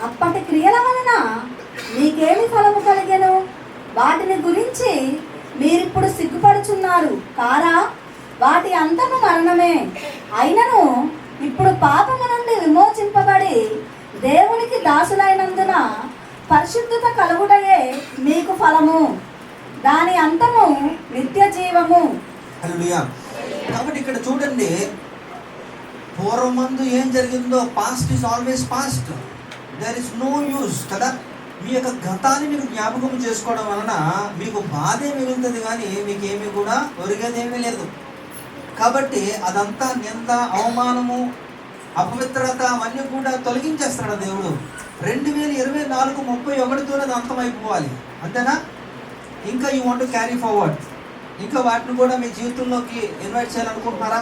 అప్పటి క్రియల వలన మీకేమి ఫలము కలిగెను? వాటిని గురించి మీరిప్పుడు సిగ్గుపడుచున్నారు కారా? వాటి అంతము మరణమే. అయినను ఇప్పుడు పాపము నుండి విమోచింపబడి దేవునికి దాసులైనందున పరిశుద్ధత కలుగుటయే మీకు ఫలము. దాని అంతము నిత్య జీవము. హల్లెలూయా. కాబట్టి ఇక్కడ చూడండి, పూర్వమందు ఏం జరిగిందో, past is always past. There is no use కదా. మీ యొక్క గతాన్ని మీకు జ్ఞాపకం చేసుకోవడం వలన మీకు బాధే మిగులుతుంది, కానీ మీకేమీ కూడా ఒరిగేదేమీ లేదు. కాబట్టి అదంతా నింద, అవమానము, అపవిత్రత అవన్నీ కూడా తొలగించేస్తాడు దేవుడు. 2024 31తోనే అది అంతమైపోవాలి, అంతేనా? ఇంకా you want to carry forward. ఇంకా వాటిని కూడా మీ జీవితంలోకి ఇన్వైట్ చేయాలనుకుంటున్నారా?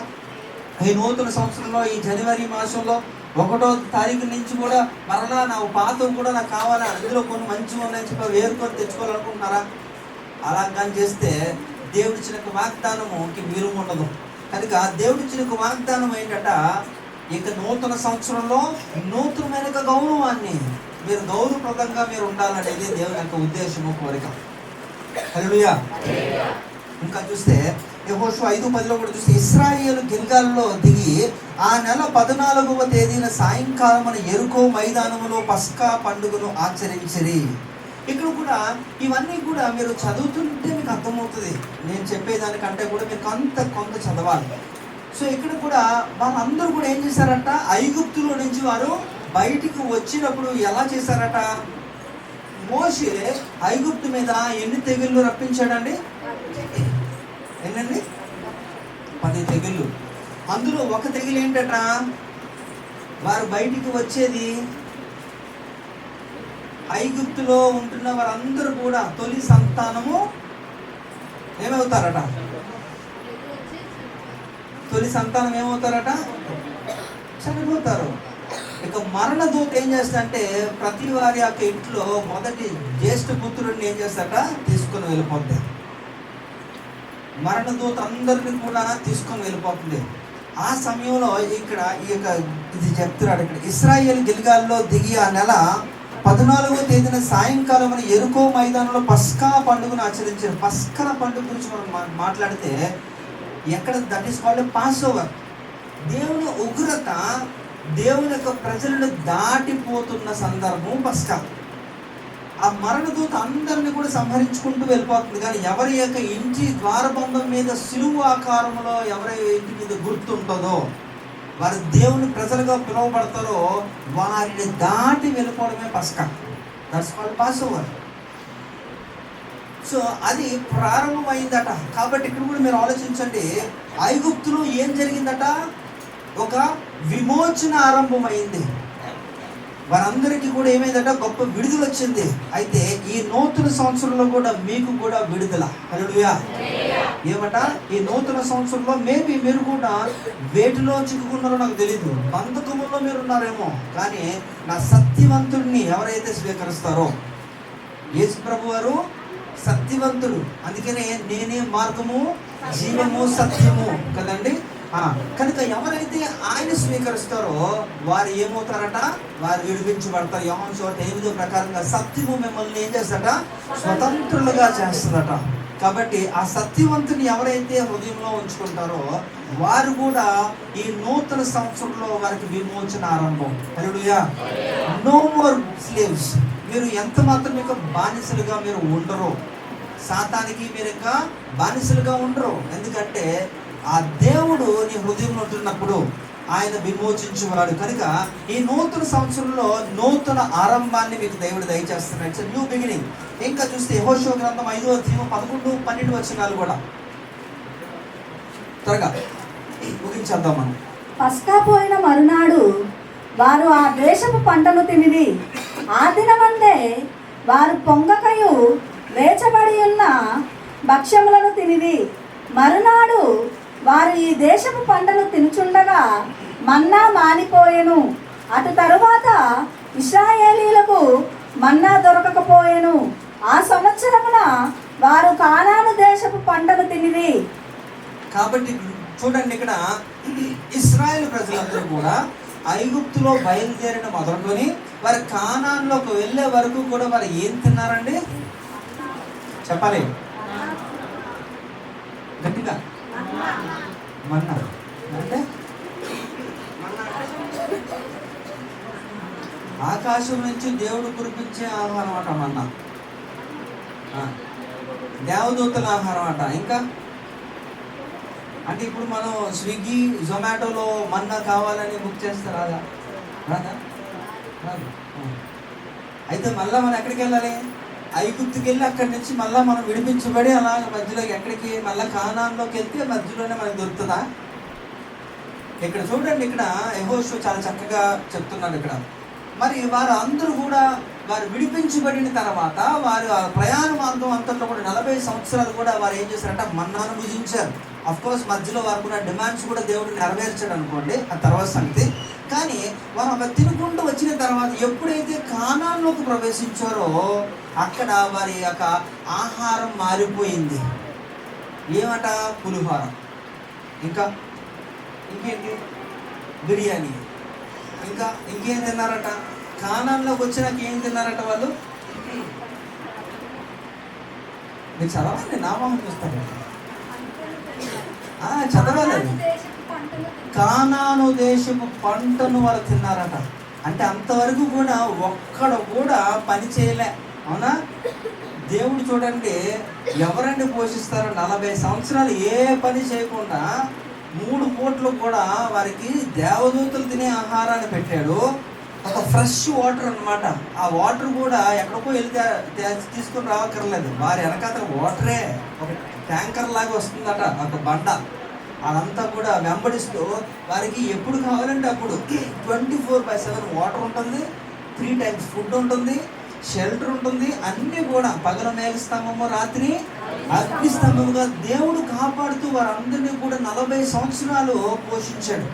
ఈ నూతన సంవత్సరంలో, ఈ జనవరి మాసంలో 1వ తారీఖు నుంచి కూడా మరలా నా పాతం కూడా నాకు కావాలా, అందులో కొన్ని మంచిగా ఉన్నాయని చెప్పి వేరుకొని తెచ్చుకోవాలనుకుంటున్నారా? అలా కానీ చేస్తే దేవుడిచ్చిన వాగ్దానముకి విలువ ఉండదు. కనుక దేవుడిచ్చిన వాగ్దానం ఏంటంట, ఇక నూతన సంవత్సరంలో నూతనమైన గౌరవాన్ని, మీరు గౌరవప్రదంగా మీరు ఉండాలనేది దేవుని యొక్క ఉద్దేశము, కోరిక. హల్లెలూయా. ఇంకా చూస్తే యెహోషువ 5:10 కూడా చూస్తే, ఇశ్రాయేలు గిల్గాలులో దిగి ఆ నెల 14వ తేదీన సాయంకాలమున యెరికో మైదానములో పస్కా పండుగను ఆచరించిరి. ఇక్కడ కూడా ఇవన్నీ కూడా మీరు చదువుతుంటే మీకు అర్థమవుతుంది. నేను చెప్పేదానికంటే కూడా మీకు కొంత చదవాలి. సో ఇక్కడ కూడా వాళ్ళందరూ కూడా ఏం చేశారట, ఐగుప్తులో నుంచి వారు బయటికి వచ్చినప్పుడు ఎలా చేశారట, మోషే ఐగుప్తు మీద ఎన్ని తెగుళ్ళు రప్పించాడండి? ఎన్నండి? 10 తెగుళ్ళు. అందులో ఒక తెగులు ఏంటట, వారు బయటికి వచ్చేది ఐగుప్తులో ఉంటున్న వారందరూ కూడా తొలి సంతానము ఏమవుతారట? తొలి సంతానం ఏమవుతారట? చనిపోతారు. ఇక మరణ దూత ఏం చేస్తాడంటే, ప్రతి వారి యొక్క ఇంట్లో మొదటి జ్యేష్ఠ పుత్రుడిని ఏం చేస్తాట, తీసుకొని వెళ్ళిపోతుంది. మరణ దూత అందరినీ కూడా తీసుకొని వెళ్ళిపోతుంది. ఆ సమయంలో ఇక్కడ ఇది చెప్తున్నాడు. ఇక్కడ ఇశ్రాయేలు గిల్గాల్లో దిగి ఆ నెల 14వ తేదీన సాయంకాలం యెరికో మైదానంలో పస్కా పండుగను ఆచరించారు. పస్కా పండుగ గురించి మనం మాట్లాడితే, ఎక్కడ that is called pass over. దేవుని ఉగ్రత దేవుని యొక్క ప్రజలను దాటిపోతున్న సందర్భం పస్కా. ఆ మరణదూత అందరినీ కూడా సంహరించుకుంటూ వెళ్ళిపోతుంది. కానీ ఎవరి యొక్క ఇంటి ద్వారబంధం మీద సిలువ ఆకారంలో ఎవరి ఇంటి మీద గుర్తుంటుందో, వారు దేవుని ప్రజలుగా పిలువబడతారో, వారిని దాటి వెళ్ళిపోవడమే పస్కా. That's called pass over. So అది ప్రారంభమైందట. కాబట్టి ఇక్కడ కూడా మీరు ఆలోచించండి, ఐగుప్తులో ఏం జరిగిందట, ఒక విమోచన ఆరంభమైంది. వారందరికీ కూడా ఏమైందట, గొప్ప విడుదల వచ్చింది. అయితే ఈ నూతన సంవత్సరంలో కూడా మీకు కూడా విడుదల. హల్లెలూయా. ఏమట, ఈ నూతన సంవత్సరంలో మేబీ మీరు కూడా వేటిలో చిక్కుకున్నారో నాకు తెలియదు, బంధకములో మీరు ఉన్నారేమో, కానీ నా సత్యవంతుడిని ఎవరైతే స్వీకరిస్తారో, యేసు ప్రభు వారు సత్యవంతుడు, అందుకనే నేనే మార్గము, జీవము, సత్యము కదండి. కనుక ఎవరైతే ఆయన స్వీకరిస్తారో వారు ఏమవుతారట, వారు విడిపించబడతారు. యోహాను సువార్త 8వ ప్రకారంగా సత్యము మిమ్మల్ని ఏం చేస్తారట, స్వతంత్రులుగా చేస్తుందట. కాబట్టి ఆ సత్యవంతుని ఎవరైతే హృదయంలో ఉంచుకుంటారో వారు కూడా ఈ నూతన సంవత్సరంలో వారికి విమోచన ఆరంభం. హల్లెలూయా. No more slaves. మీరు ఎంత మాత్రం ఇక బానిసలుగా మీరు ఉండరు, సాతానికి మీరు ఇంకా బానిసలుగా ఉండరు. ఎందుకంటే ఆ దేవుడు నీ హృదయంలో ఉంటున్నప్పుడు ఆయన విమోచించేవాడు. కనుక ఈ నూతన సంవత్సరంలో నూతన ఆరంభాన్ని మీకు దేవుడు దయచేస్తున్నాడు. It's new beginning. ఇంకా చూస్తే యెహోషువ గ్రంథం 5వ అధ్యాయం 11, 12 వచనాలు కూడా త్వరగా ముగించేద్దాం మనం. పస్కా పోయిన మరునాడు వారు ఆ దేశపు పంటను తినిది. ఆ దినమందే వారు పొంగకయు వేచబడి ఉన్న భక్ష్యములను తినిరి. మరునాడు వారు ఈ దేశపు పంటను తినుచుండగా మన్నా మానిపోయెను. అటు తరువాత ఇశ్రాయేలీయులకు మన్నా దొరకకపోయెను. ఆ సంవత్సరమున వారు కానాను దేశపు పంటను తినిరి. కాబట్టి చూడండి, ఇక్కడ ఇశ్రాయేలు ప్రజలందరూ కూడా ఐగుప్తులో బయలుదేరిన మొదలుకొని వారి కానాన్లోకి వెళ్ళే వరకు కూడా వారు ఏం తిన్నారండి? చెప్పాలి గట్టిగా. మన్నా అంటే ఆకాశం నుంచి దేవుడు కురిపించే ఆహారం అట మన్నా. దేవదూతల ఆహారం అట. ఇంకా అంటే ఇప్పుడు మనం స్విగ్గీ జొమాటోలో మన్నా కావాలని బుక్ చేస్తారు, రాదా? రాదా? రాదు. అయితే మళ్ళీ మనం ఎక్కడికి వెళ్ళాలి? ఐగుప్తుకి వెళ్ళి అక్కడి నుంచి మళ్ళీ మనం విడిపించబడి అలా మధ్యలోకి ఎక్కడికి మళ్ళీ కానాన్లోకి వెళ్తే మధ్యలోనే మనకు దొరుకుతుందా? ఇక్కడ చూడండి, ఇక్కడ యెహోషువ చాలా చక్కగా చెప్తున్నాడు ఇక్కడ. మరి వారు అందరూ కూడా వారు విడిపించబడిన తర్వాత వారు ఆ ప్రయాణ మార్గం అంతట్లో కూడా 40 సంవత్సరాలు కూడా వారు ఏం చేశారంటే మన్నాను భుజించారు. అఫ్కోర్స్ మధ్యలో వారు కూడా డిమాండ్స్ కూడా దేవుడు నెరవేర్చాడు అనుకోండి, ఆ తర్వాత సంగతి. కానీ వారు అవి తినుకుంటూ వచ్చిన తర్వాత ఎప్పుడైతే కానాన్లోకి ప్రవేశించారో అక్కడ వారి యొక్క ఆహారం మారిపోయింది. ఏమట? పులిహోర, ఇంకా ఇంకేంటి, బిర్యానీ, ఇంకా ఇంకేం తిన్నారట? కానాన్లోకి వచ్చినాక ఏం తిన్నారట వాళ్ళు? మీరు చదవండి, నామం చూస్తారు, చదవాలి. కానాను దేశపు పంటను వాళ్ళు తిన్నారట. అంటే అంతవరకు కూడా ఒక్కడు కూడా పని చేయలే. అవునా? దేవుడు చూడండి, ఎవరండి పోషిస్తారు? 40 సంవత్సరాలు ఏ పని చేయకుండా 3 పూటలు కూడా వారికి దేవదూతలు తినే ఆహారాన్ని పెట్టాడు. ఒక ఫ్రెష్ వాటర్ అన్నమాట. ఆ వాటర్ కూడా ఎక్కడికో వెళ్తే తీసుకుని రావక్కర్లేదు, వారి వెనకాల వాటరే ఒక ట్యాంకర్ లాగా వస్తుందట, ఒక బండ. అదంతా కూడా వెంబడిస్తూ వారికి ఎప్పుడు కావాలంటే అప్పుడు 24/7 వాటర్ ఉంటుంది, 3 times ఫుడ్ ఉంటుంది, షెల్టర్ ఉంటుంది, అన్నీ కూడా. పగల మేఘస్తంభము, రాత్రి అగ్నిస్తంభముగా దేవుడు కాపాడుతూ వారందరినీ కూడా 40 సంవత్సరాలు పోషించాడు.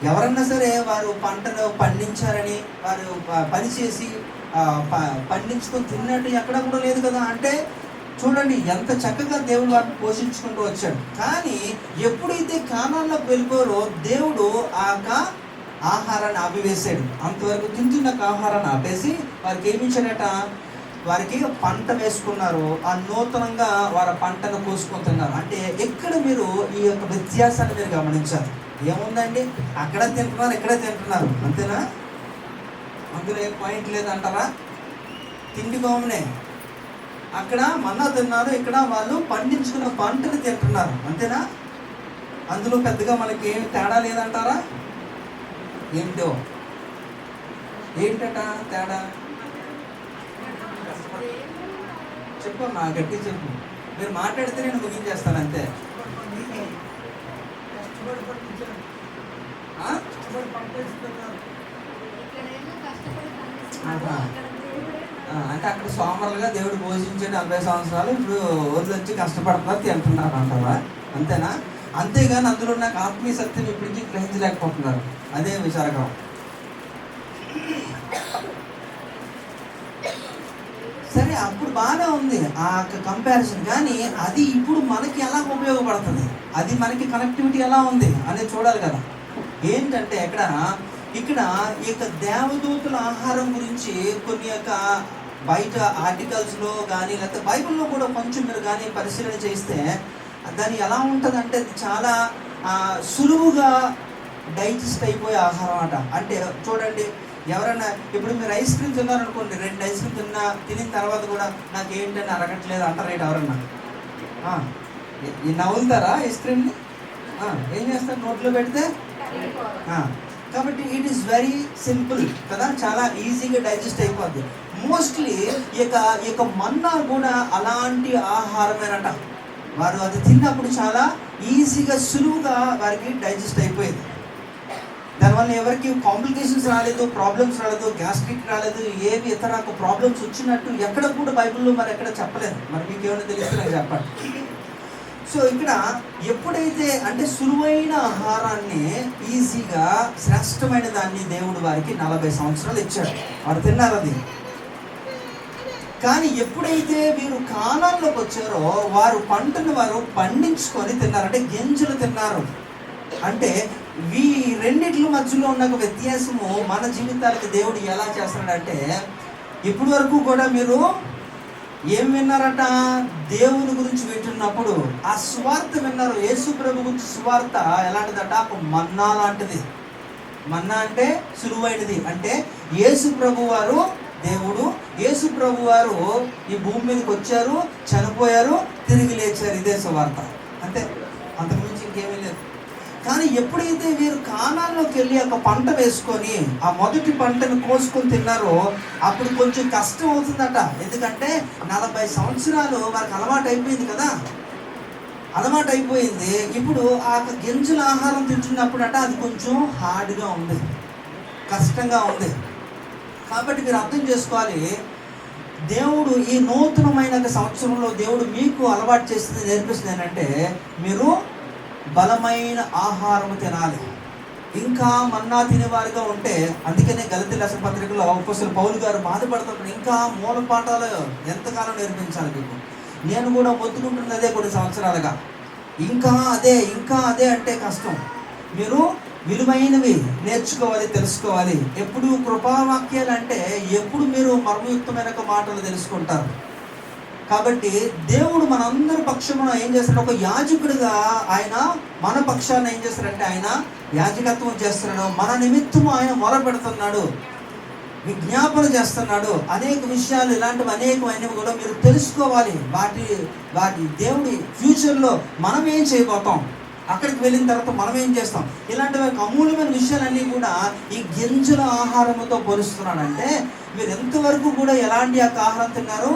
ఎవరన్నా సరే వారు పంటను పండించారని వారు పని చేసి పండించుకొని తిన్నట్టు ఎక్కడ కూడా లేదు కదా. అంటే చూడండి ఎంత చక్కగా దేవుడు వాటిని పోషించుకుంటూ వచ్చాడు. కానీ ఎప్పుడైతే కానాన్లోకి వెళ్ళిపోయారో దేవుడు ఆ ఆహారాన్ని ఆపివేశాడు. అంతవరకు తింటున్న ఆహారాన్ని ఆపేసి వారికి ఏమి ఇచ్చాడట? వారికి పంట వేసుకున్నారు. ఆ నూతనంగా వారి పంటను కోసుకొని తిన్నారు. అంటే ఎక్కడ మీరు ఈ యొక్క వ్యత్యాసాన్ని మీరు గమనించారు. ఏముందండి, అక్కడ తింటున్నారు, ఇక్కడ తింటున్నారు, అంతేనా? అందులో ఏ పాయింట్ లేదంటారా? తిండి బాగునే. అక్కడ మన్నా తిన్నారు, ఇక్కడ వాళ్ళు పండించుకున్న పంటను తింటున్నారు, అంతేనా? అందులో పెద్దగా మనకి ఏమి తేడా లేదంటారా? ఏంటో ఏంటట తేడా? చెప్పు, నా గట్టి చెప్పు. మీరు మాట్లాడితే నేను ముగించేస్తాను అంతే. అంటే అక్కడ సోమరులుగా దేవుడు పోషించాడు 40 సంవత్సరాలు. ఇప్పుడు ఊర్లు వచ్చి కష్టపడుతున్నారు, తింటున్నారు అంటారా? అంతేనా? అంతేగాని అందులో నాకు ఆత్మీయ సత్యం ఇప్పటికీ గ్రహించలేకపోతున్నారు. అదే విచారకం. సరే, అప్పుడు బాగానే ఉంది ఆ కంపారిజన్. కానీ అది ఇప్పుడు మనకి ఎలా ఉపయోగపడుతుంది, అది మనకి కనెక్టివిటీ ఎలా ఉంది అనేది చూడాలి కదా. ఏంటంటే ఇక్కడ ఈ యొక్క దేవదూతుల ఆహారం గురించి కొన్ని యొక్క బయట ఆర్టికల్స్లో కానీ లేకపోతే బైబిల్లో కూడా కొంచెం మీరు కానీ పరిశీలన చేస్తే దాని ఎలా ఉంటుంది అంటే అది చాలా సులువుగా డైజెస్ట్ అయిపోయే ఆహారం అట. అంటే చూడండి, ఎవరైనా ఇప్పుడు మీరు ఐస్ క్రీమ్ తిన్నారనుకోండి, 2 ఐస్ క్రీమ్ తినిన తర్వాత కూడా నాకు ఏంటని అరగట్లేదు అంటారు ఎవరన్నా? నవ్వుతారా ఐస్ క్రీమ్ని? ఏం చేస్తారు? నోట్లో పెడితే. కాబట్టి ఇట్ ఈస్ వెరీ సింపుల్ కదా, చాలా ఈజీగా డైజెస్ట్ అయిపోద్ది. మోస్ట్లీ ఈ యొక్క మన్నా కూడా అలాంటి ఆహారమేనట. వారు అది తిన్నప్పుడు చాలా ఈజీగా సులువుగా వారికి డైజెస్ట్ అయిపోయేది. దానివల్ల ఎవరికి కాంప్లికేషన్స్ రాలేదు, ప్రాబ్లమ్స్ రాలేదు, గ్యాస్ట్రిక్ రాలేదు, ఏవి ఇతర ప్రాబ్లమ్స్ వచ్చినట్టు ఎక్కడ కూడా బైబిల్లో మరి ఎక్కడ చెప్పలేదు. మరి మీకు ఏమైనా తెలిస్తే నాకు చెప్పండి. సో ఇక్కడ ఎప్పుడైతే అంటే సులువైన ఆహారాన్ని, ఈజీగా శ్రేష్టమైన దాన్ని దేవుడు వారికి 40 సంవత్సరాలు ఇచ్చాడు. వారు తిన్నారు అది. కానీ ఎప్పుడైతే వీరు కానాన్లోకి వచ్చారో వారు పంటను వారు పండించుకొని తిన్నారు, అంటే గింజలు తిన్నారు. అంటే ఈ రెండిట్ల మధ్యలో ఉన్న ఒక వ్యత్యాసము మన జీవితాలకి దేవుడు ఎలా చేస్తున్నాడంటే, ఇప్పటి వరకు కూడా మీరు ఏం విన్నారట? దేవుని గురించి వింటున్నప్పుడు ఆ సువార్త విన్నారు. యేసు ప్రభు గురించి సువార్త ఎలాంటిదట? ఒక మన్నా లాంటిది. మన్నా అంటే సులువైనది. అంటే యేసు ప్రభు వారు దేవుడు, యేసు ప్రభు వారు ఈ భూమి మీదకి వచ్చారు, చనిపోయారు, తిరిగి లేచారు. ఇదే సువార్త. అంతే, అంతకుమించి ఇంకేమీ లేదు. కానీ ఎప్పుడైతే వీరు కానాల్లోకి వెళ్ళి ఒక పంట వేసుకొని ఆ మొదటి పంటను కోసుకొని తిన్నారో అప్పుడు కొంచెం కష్టం అవుతుందట. ఎందుకంటే 40 సంవత్సరాలు వారికి అలవాటు అయిపోయింది కదా, అలవాటు అయిపోయింది. ఇప్పుడు ఆ గింజల ఆహారం తింటున్నప్పుడు అట అది కొంచెం హార్డ్గా ఉంది, కష్టంగా ఉంది. కాబట్టి మీరు అర్థం చేసుకోవాలి, దేవుడు ఈ నూతనమైన సంవత్సరంలో దేవుడు మీకు అలవాటు చేస్తుంది, నేర్పిస్తుంది ఏంటంటే మీరు బలమైన ఆహారం తినాలి. ఇంకా మన్నా తినేవారిగా ఉంటే, అందుకనే గలతీ రాసిన పత్రికలో అపోస్తలుడు పౌలు గారు బాధపడుతున్నారు, ఇంకా మూల పాఠాలు ఎంతకాలం నేర్పించాలి మీకు. నేను కూడా మొత్తుకుంటున్నది అదే కొన్ని సంవత్సరాలుగా. ఇంకా అదే అంటే కష్టం. మీరు విలువైనవి నేర్చుకోవాలి, తెలుసుకోవాలి. ఎప్పుడు కృపావాక్యాలు అంటే ఎప్పుడు మీరు మర్మయుక్తమైన మాటలు తెలుసుకుంటారు. కాబట్టి దేవుడు మనందరి పక్షమున ఏం చేస్తాడు? ఒక యాజకుడిగా ఆయన మన పక్షాన ఏం చేస్తాడంటే ఆయన యాజకత్వం చేస్తున్నాడు. మన నిమిత్తము ఆయన మొర పెడుతున్నాడు, విజ్ఞాపన చేస్తున్నాడు. అనేక విషయాలు ఇలాంటివి అనేకమైనవి కూడా మీరు తెలుసుకోవాలి. వాటి దేవుడి ఫ్యూచర్లో మనం ఏం చేయబోతాం, అక్కడికి వెళ్ళిన తర్వాత మనం ఏం చేస్తాం, ఇలాంటి అమూల్యమైన విషయాలన్నీ కూడా ఈ గింజల ఆహారంతో పోలుస్తున్నాడంటే మీరు ఎంతవరకు కూడా ఎలాంటి యొక్క ఆహారం తిన్నారు?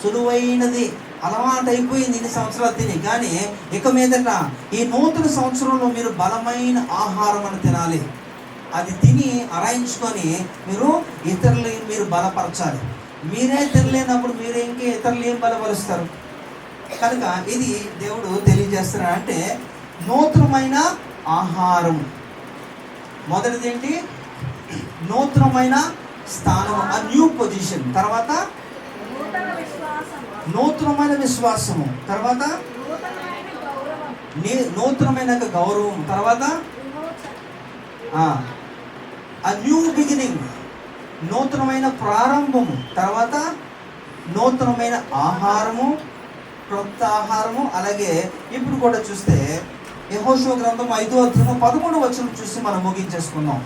సులువైనది. అలవాటు అయిపోయింది ఇన్ని సంవత్సరాలు తిని. కానీ ఇక మీదట ఈ నూతన సంవత్సరంలో మీరు బలమైన ఆహారం అని తినాలి. అది తిని అరాయించుకొని మీరు ఇతరులు మీరు బలపరచాలి. మీరే తినలేనప్పుడు మీరే ఇంకే ఇతరులు ఏం బలపరుస్తారు? కనుక ఇది దేవుడు తెలియజేస్తున్నాడు. అంటే నూతనమైన ఆహారం. మొదటిది ఏంటి? నూతనమైన స్థానం, ఆ న్యూ పొజిషన్. తర్వాత నూతనమైన విశ్వాసము. తర్వాత నూతనమైన గౌరవం. తర్వాత ఆ న్యూ బిగినింగ్, నూతనమైన ప్రారంభము. తర్వాత నూతనమైన ఆహారము, క్రొత్త ఆహారము. అలాగే ఇప్పుడు కూడా చూస్తే యెహోషువ గ్రంథం 5వ అధ్యాయం 13వ వచనం చూసి మనం ముగించేసుకుందాం.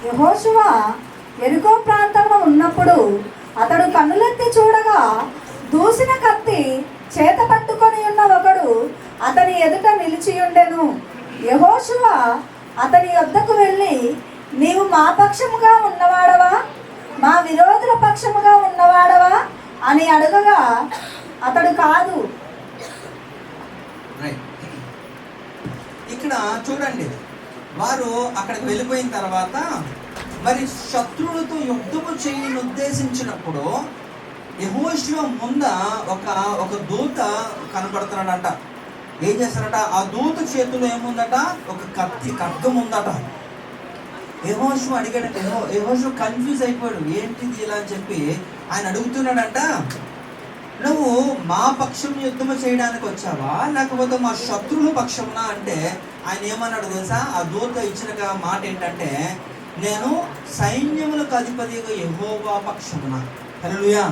యెహోషువ యెరికో ప్రాంతంలో ఉన్నప్పుడు అతడు కన్నులెత్తి చూడగా దూసిన కత్తి చేత పట్టుకొని ఉన్న ఒకడు అతని ఎదుట నిలిచియుండెను. యెహోషువ అతని యొద్దకు వెళ్ళి, నీవు మా పక్షముగా ఉన్నవాడవా, మా విరోధుల పక్షముగా ఉన్నవాడవా అని అడగగా అతడు కాదు. ఇక్కడ చూడండి, వారు అక్కడికి వెళ్ళిపోయిన తర్వాత మరి శత్రువులతో యుద్ధము చేయని ఉద్దేశించినప్పుడు యెహోషువ ముంద ఒక దూత కనబడుతున్నాడట. ఏం చేస్తారట? ఆ దూత చేతిలో ఏముందట? ఒక ఖడ్గం ఉందట. యెహోషువ అడిగాడట. యెహోషువ కన్ఫ్యూజ్ అయిపోయాడు, ఏంటిది ఇలా అని చెప్పి. ఆయన అడుగుతున్నాడంట, నువ్వు మా పక్షం యుద్ధము చేయడానికి వచ్చావా, లేకపోతే మా శత్రువుల పక్షమునా అంటే ఆయన ఏమన్నాడు తెలుసా? ఆ దూత ఇచ్చిన మాట ఏంటంటే, నేను సైన్యములకు అధిపతిగా యెహోవా పక్షమున. హల్లెలూయా.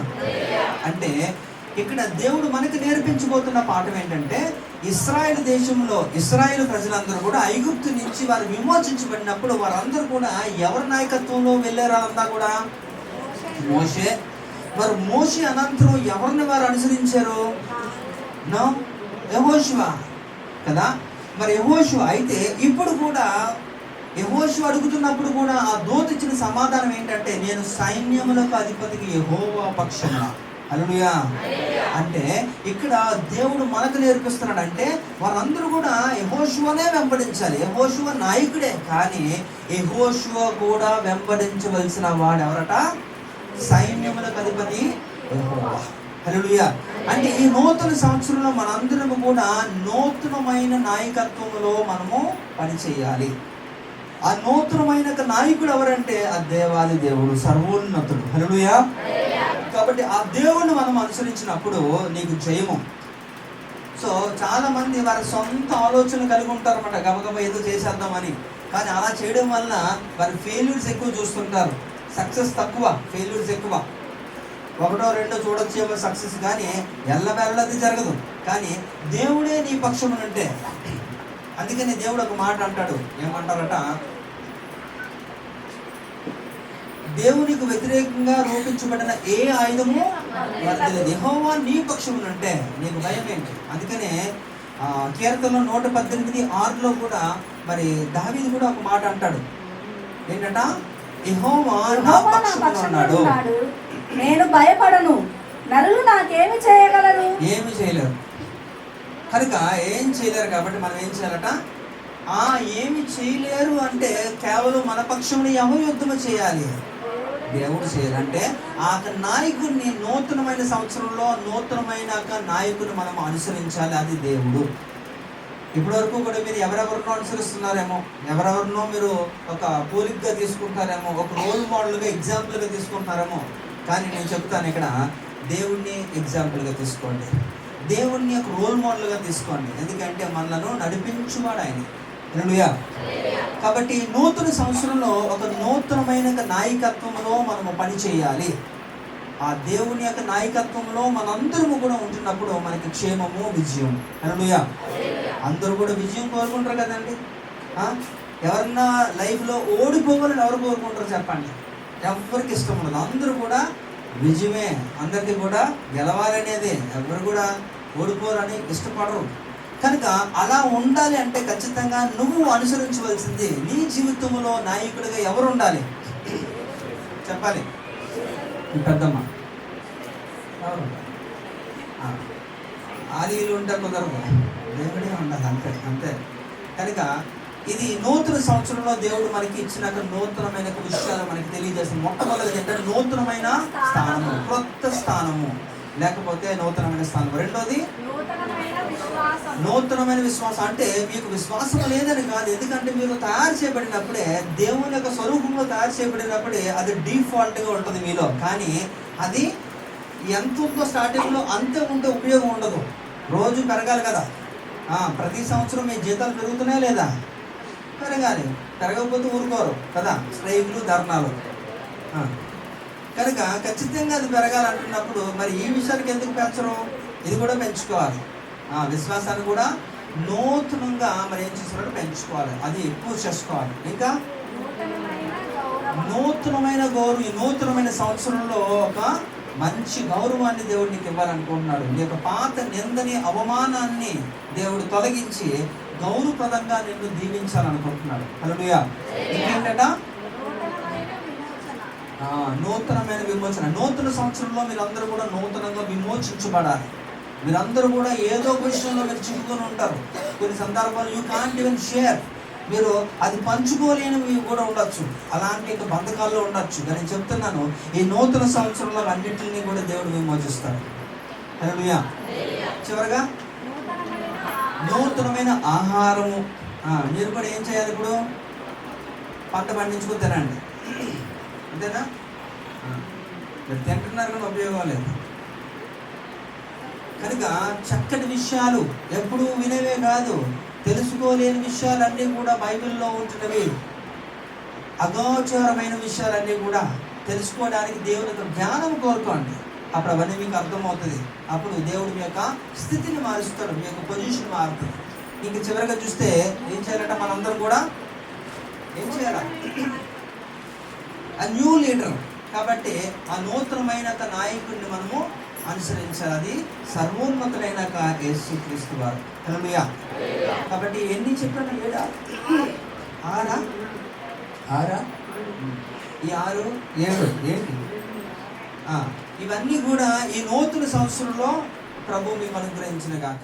అంటే ఇక్కడ దేవుడు మనకి నేర్పించబోతున్న పాఠం ఏంటంటే, ఇశ్రాయేలు దేశంలో ఇశ్రాయేలు ప్రజలందరూ కూడా ఐగుప్తు నుంచి వారు విమోచించబడినప్పుడు వారందరూ కూడా ఎవరి నాయకత్వంలో వెళ్ళారు? అంతా కూడా మోషే. మరి మోషే అనంతరం ఎవరిని వారు అనుసరించారు? యెహోషువ కదా. మరి యెహోషువ అయితే ఇప్పుడు కూడా యెహోషువ అడుగుతున్నప్పుడు కూడా ఆ దూత ఇచ్చిన సమాధానం ఏంటంటే, నేను సైన్యములకు అధిపతికి యెహోవా పక్షమున. అంటే యెహోషువ అడుగుతున్నప్పుడు కూడా ఆ దూత ఇచ్చిన సమాధానం ఏంటంటే, నేను సైన్యములకు అధిపతికి యెహోవా పక్షమున. హల్లెలూయా. అంటే ఇక్కడ దేవుడు మనకు నేర్పిస్తున్నాడు అంటే వారందరూ కూడా యెహోషువనే వెంబడించాలి. యెహోషువ నాయకుడే, కానీ యెహోషువ కూడా వెంబడించవలసిన వాడు ఎవరట? సైన్యములకు అధిపతి యెహోవా. హల్లెలూయా. అంటే ఈ నూతన సంవత్సరంలో మనందరము కూడా నూతనమైన నాయకత్వంలో మనము పనిచేయాలి. ఆ నూతనమైన నాయకుడు ఎవరంటే ఆ దేవాది దేవుడు, సర్వోన్నతుడు. హల్లెలూయా. కాబట్టి ఆ దేవుణ్ణి మనం అనుసరించినప్పుడు నీకు జయము. సో చాలా మంది వారి సొంత ఆలోచనలు కలిగి ఉంటారన్నమాట, గబగబ ఏదో చేసేద్దామని. కానీ అలా చేయడం వల్ల వారి ఫెయిల్యూర్స్ ఎక్కువ చూస్తుంటారు, సక్సెస్ తక్కువ, ఫెయిల్యూర్స్ ఎక్కువ. ఒకటో రెండో చూడొచ్చేమో సక్సెస్, కానీ ఎల్లవెల్లది జరగదు. కానీ దేవుడే నీ పక్షమున ఉంటే, అందుకని దేవుడు ఒక మాట అంటాడు, ఏమంటారట? దేవునికి వ్యతిరేకంగా రూపించబడిన ఏ ఆయుధము వర్ధిల్లదు. యెహోవా నీ పక్షమున ఉంటే నీకు భయం ఏంటి? అందుకనే కీర్తనలో 118:6 కూడా మరి దావీదు కూడా ఒక మాట అంటాడు, ఏంటంట? యెహోవా నా పక్షమున ఉన్నాడు, నేను భయపడను, నరులు నాకేమి చేయగలరు? ఏమి చేయలేరు. కనుక ఏం చేయలేరు కాబట్టి మనం ఏం చేయాలట? ఏమి చేయలేరు అంటే కేవలం మన పక్షంలో ఎవరు యుద్ధము చేయాలి? దేవుడు చేయాలంటే ఆ నాయకుడిని నూతనమైన సంవత్సరంలో నూతనమైన నాయకుడిని మనం అనుసరించాలి. అది దేవుడు. ఇప్పటి వరకు కూడా మీరు ఎవరెవరినో అనుసరిస్తున్నారేమో, ఎవరెవరినో మీరు ఒక పోలికగా తీసుకుంటారేమో, ఒక రోల్ మోడల్గా ఎగ్జాంపుల్గా తీసుకుంటున్నారేమో. కానీ నేను చెప్తాను, ఇక్కడ దేవుణ్ణి ఎగ్జాంపుల్గా తీసుకోండి, దేవుణ్ణి ఒక రోల్ మోడల్గా తీసుకోండి. ఎందుకంటే మనలను నడిపించువాడు ఆయన. హల్లెలూయా. కాబట్టి నూతన సంవత్సరంలో ఒక నూతనమైన నాయకత్వంలో మనము పని చేయాలి. ఆ దేవుని యొక్క నాయకత్వంలో మనందరము కూడా ఉంటున్నప్పుడు మనకి క్షేమము, విజయం. హల్లెలూయా. అందరూ కూడా విజయం కోరుకుంటారు కదండి. ఎవరన్నా లైఫ్లో ఓడిపోవాలని ఎవరు కోరుకుంటారు చెప్పండి? ఎవరికి ఇష్టం ఉండదు. అందరూ కూడా విజయమే, అందరికీ కూడా గెలవాలనేదే, ఎవరు కూడా ఓడిపోవాలని ఇష్టపడరు. కనుక అలా ఉండాలి అంటే ఖచ్చితంగా నువ్వు అనుసరించవలసింది, నీ జీవితంలో నాయకుడిగా ఎవరు ఉండాలి చెప్పాలి? పెద్దమ్మ ఎవరు? ఆలీలు ఉంటే కుదరదు, దేవుడే ఉండాలి, అంతే అంతే. కనుక ఇది నూతన సంవత్సరంలో దేవుడు మనకి ఇచ్చినాక నూతనమైన విషయాలు మనకి తెలియజేస్తుంది. మొట్టమొదటి ఏంటంటే నూతనమైన స్థానము, క్రొత్త స్థానము, లేకపోతే నూతనమైన స్థానం. రెండోది నూతనమైన విశ్వాసం. అంటే మీకు విశ్వాసం లేదని కాదు, ఎందుకంటే మీరు తయారు చేయబడినప్పుడే, దేవుని యొక్క స్వరూపంలో తయారు చేయబడినప్పుడే అది డిఫాల్ట్గా ఉంటుంది మీలో. కానీ అది ఎంత ఉందో స్టార్టింగ్లో అంతే ఉంటే ఉపయోగం ఉండదు, రోజు పెరగాలి కదా. ప్రతి సంవత్సరం మీ జీతాలు పెరుగుతున్నాయా లేదా? పెరగాలి, పెరగకపోతే ఊరుకోరు కదా, స్ట్రైకులు, ధర్నాలు. కనుక ఖచ్చితంగా అది పెరగాలంటున్నప్పుడు మరి ఈ విషయానికి ఎందుకు పెంచరు? ఇది కూడా పెంచుకోవాలి. విశ్వాసాన్ని కూడా నూతనంగా మరి ఏం చేస్తున్నారో పెంచుకోవాలి, అది ఎక్కువ చేసుకోవాలి. ఇంకా నూతనమైన గౌరవం, ఈ నూతనమైన సంవత్సరంలో ఒక మంచి గౌరవాన్ని దేవుడు నీకు ఇవ్వాలనుకుంటున్నాడు. నీ యొక్క పాత నిందని, అవమానాన్ని దేవుడు తొలగించి గౌరవప్రదంగా నిన్ను దీవించాలనుకుంటున్నాడు. హల్లెలూయా. ఇంకేంటట? నూతనమైన విమోచన. నూతన సంవత్సరంలో మీరందరూ కూడా నూతనంగా విమోచించబడాలి. మీరందరూ కూడా ఏదో ఒక విషయంలో మీరు చిక్కుకొని ఉంటారు. కొన్ని సందర్భాలు యూ కాంట్ ఈవెన్ షేర్, మీరు అది పంచుకోలేనివి కూడా ఉండొచ్చు, అలాంటి బంధకాల్లో ఉండొచ్చు. కానీ నేను చెప్తున్నాను, ఈ నూతన సంవత్సరంలో అన్నింటినీ కూడా దేవుడు విమోచిస్తాడు. హల్లెలూయా. చివరగా నూతనమైన ఆహారము. మీరు కూడా ఏం చేయాలి? ఇప్పుడు పంట పండించుకుని తినండి, అంతేనా? మీరు తింటున్నారు కానీ ఉపయోగం లేదు. కనుక చక్కటి విషయాలు ఎప్పుడు వినేవే కాదు, తెలుసుకోలేని విషయాలన్నీ కూడా బైబిల్లో ఉంటున్నవి. అగోచరమైన విషయాలన్నీ కూడా తెలుసుకోవడానికి దేవుని యొక్క జ్ఞానం కోరుకోండి. అప్పుడు అవన్నీ మీకు అర్థమవుతుంది. అప్పుడు దేవుడు మీ యొక్క స్థితిని మారుస్తాడు, మీ యొక్క పొజిషన్ మారుతుంది. ఇంక చివరిగా చూస్తే ఏం చేయాలంటే మనందరం కూడా ఏం చేయాలి? ఆ న్యూ లీడర్. కాబట్టి ఆ నూతనమైన నాయకుడిని మనము అనుసరించాలి. అది సర్వోన్నతులైన యేసుక్రీస్తు వారు. హల్లెలూయా. కాబట్టి ఎన్ని చెప్పాను? 7 6 ఈ 6 7 ఏంటి? ఇవన్నీ కూడా ఈ నూతన సంవత్సరంలో ప్రభు మీకు అనుగ్రహించిన గాక.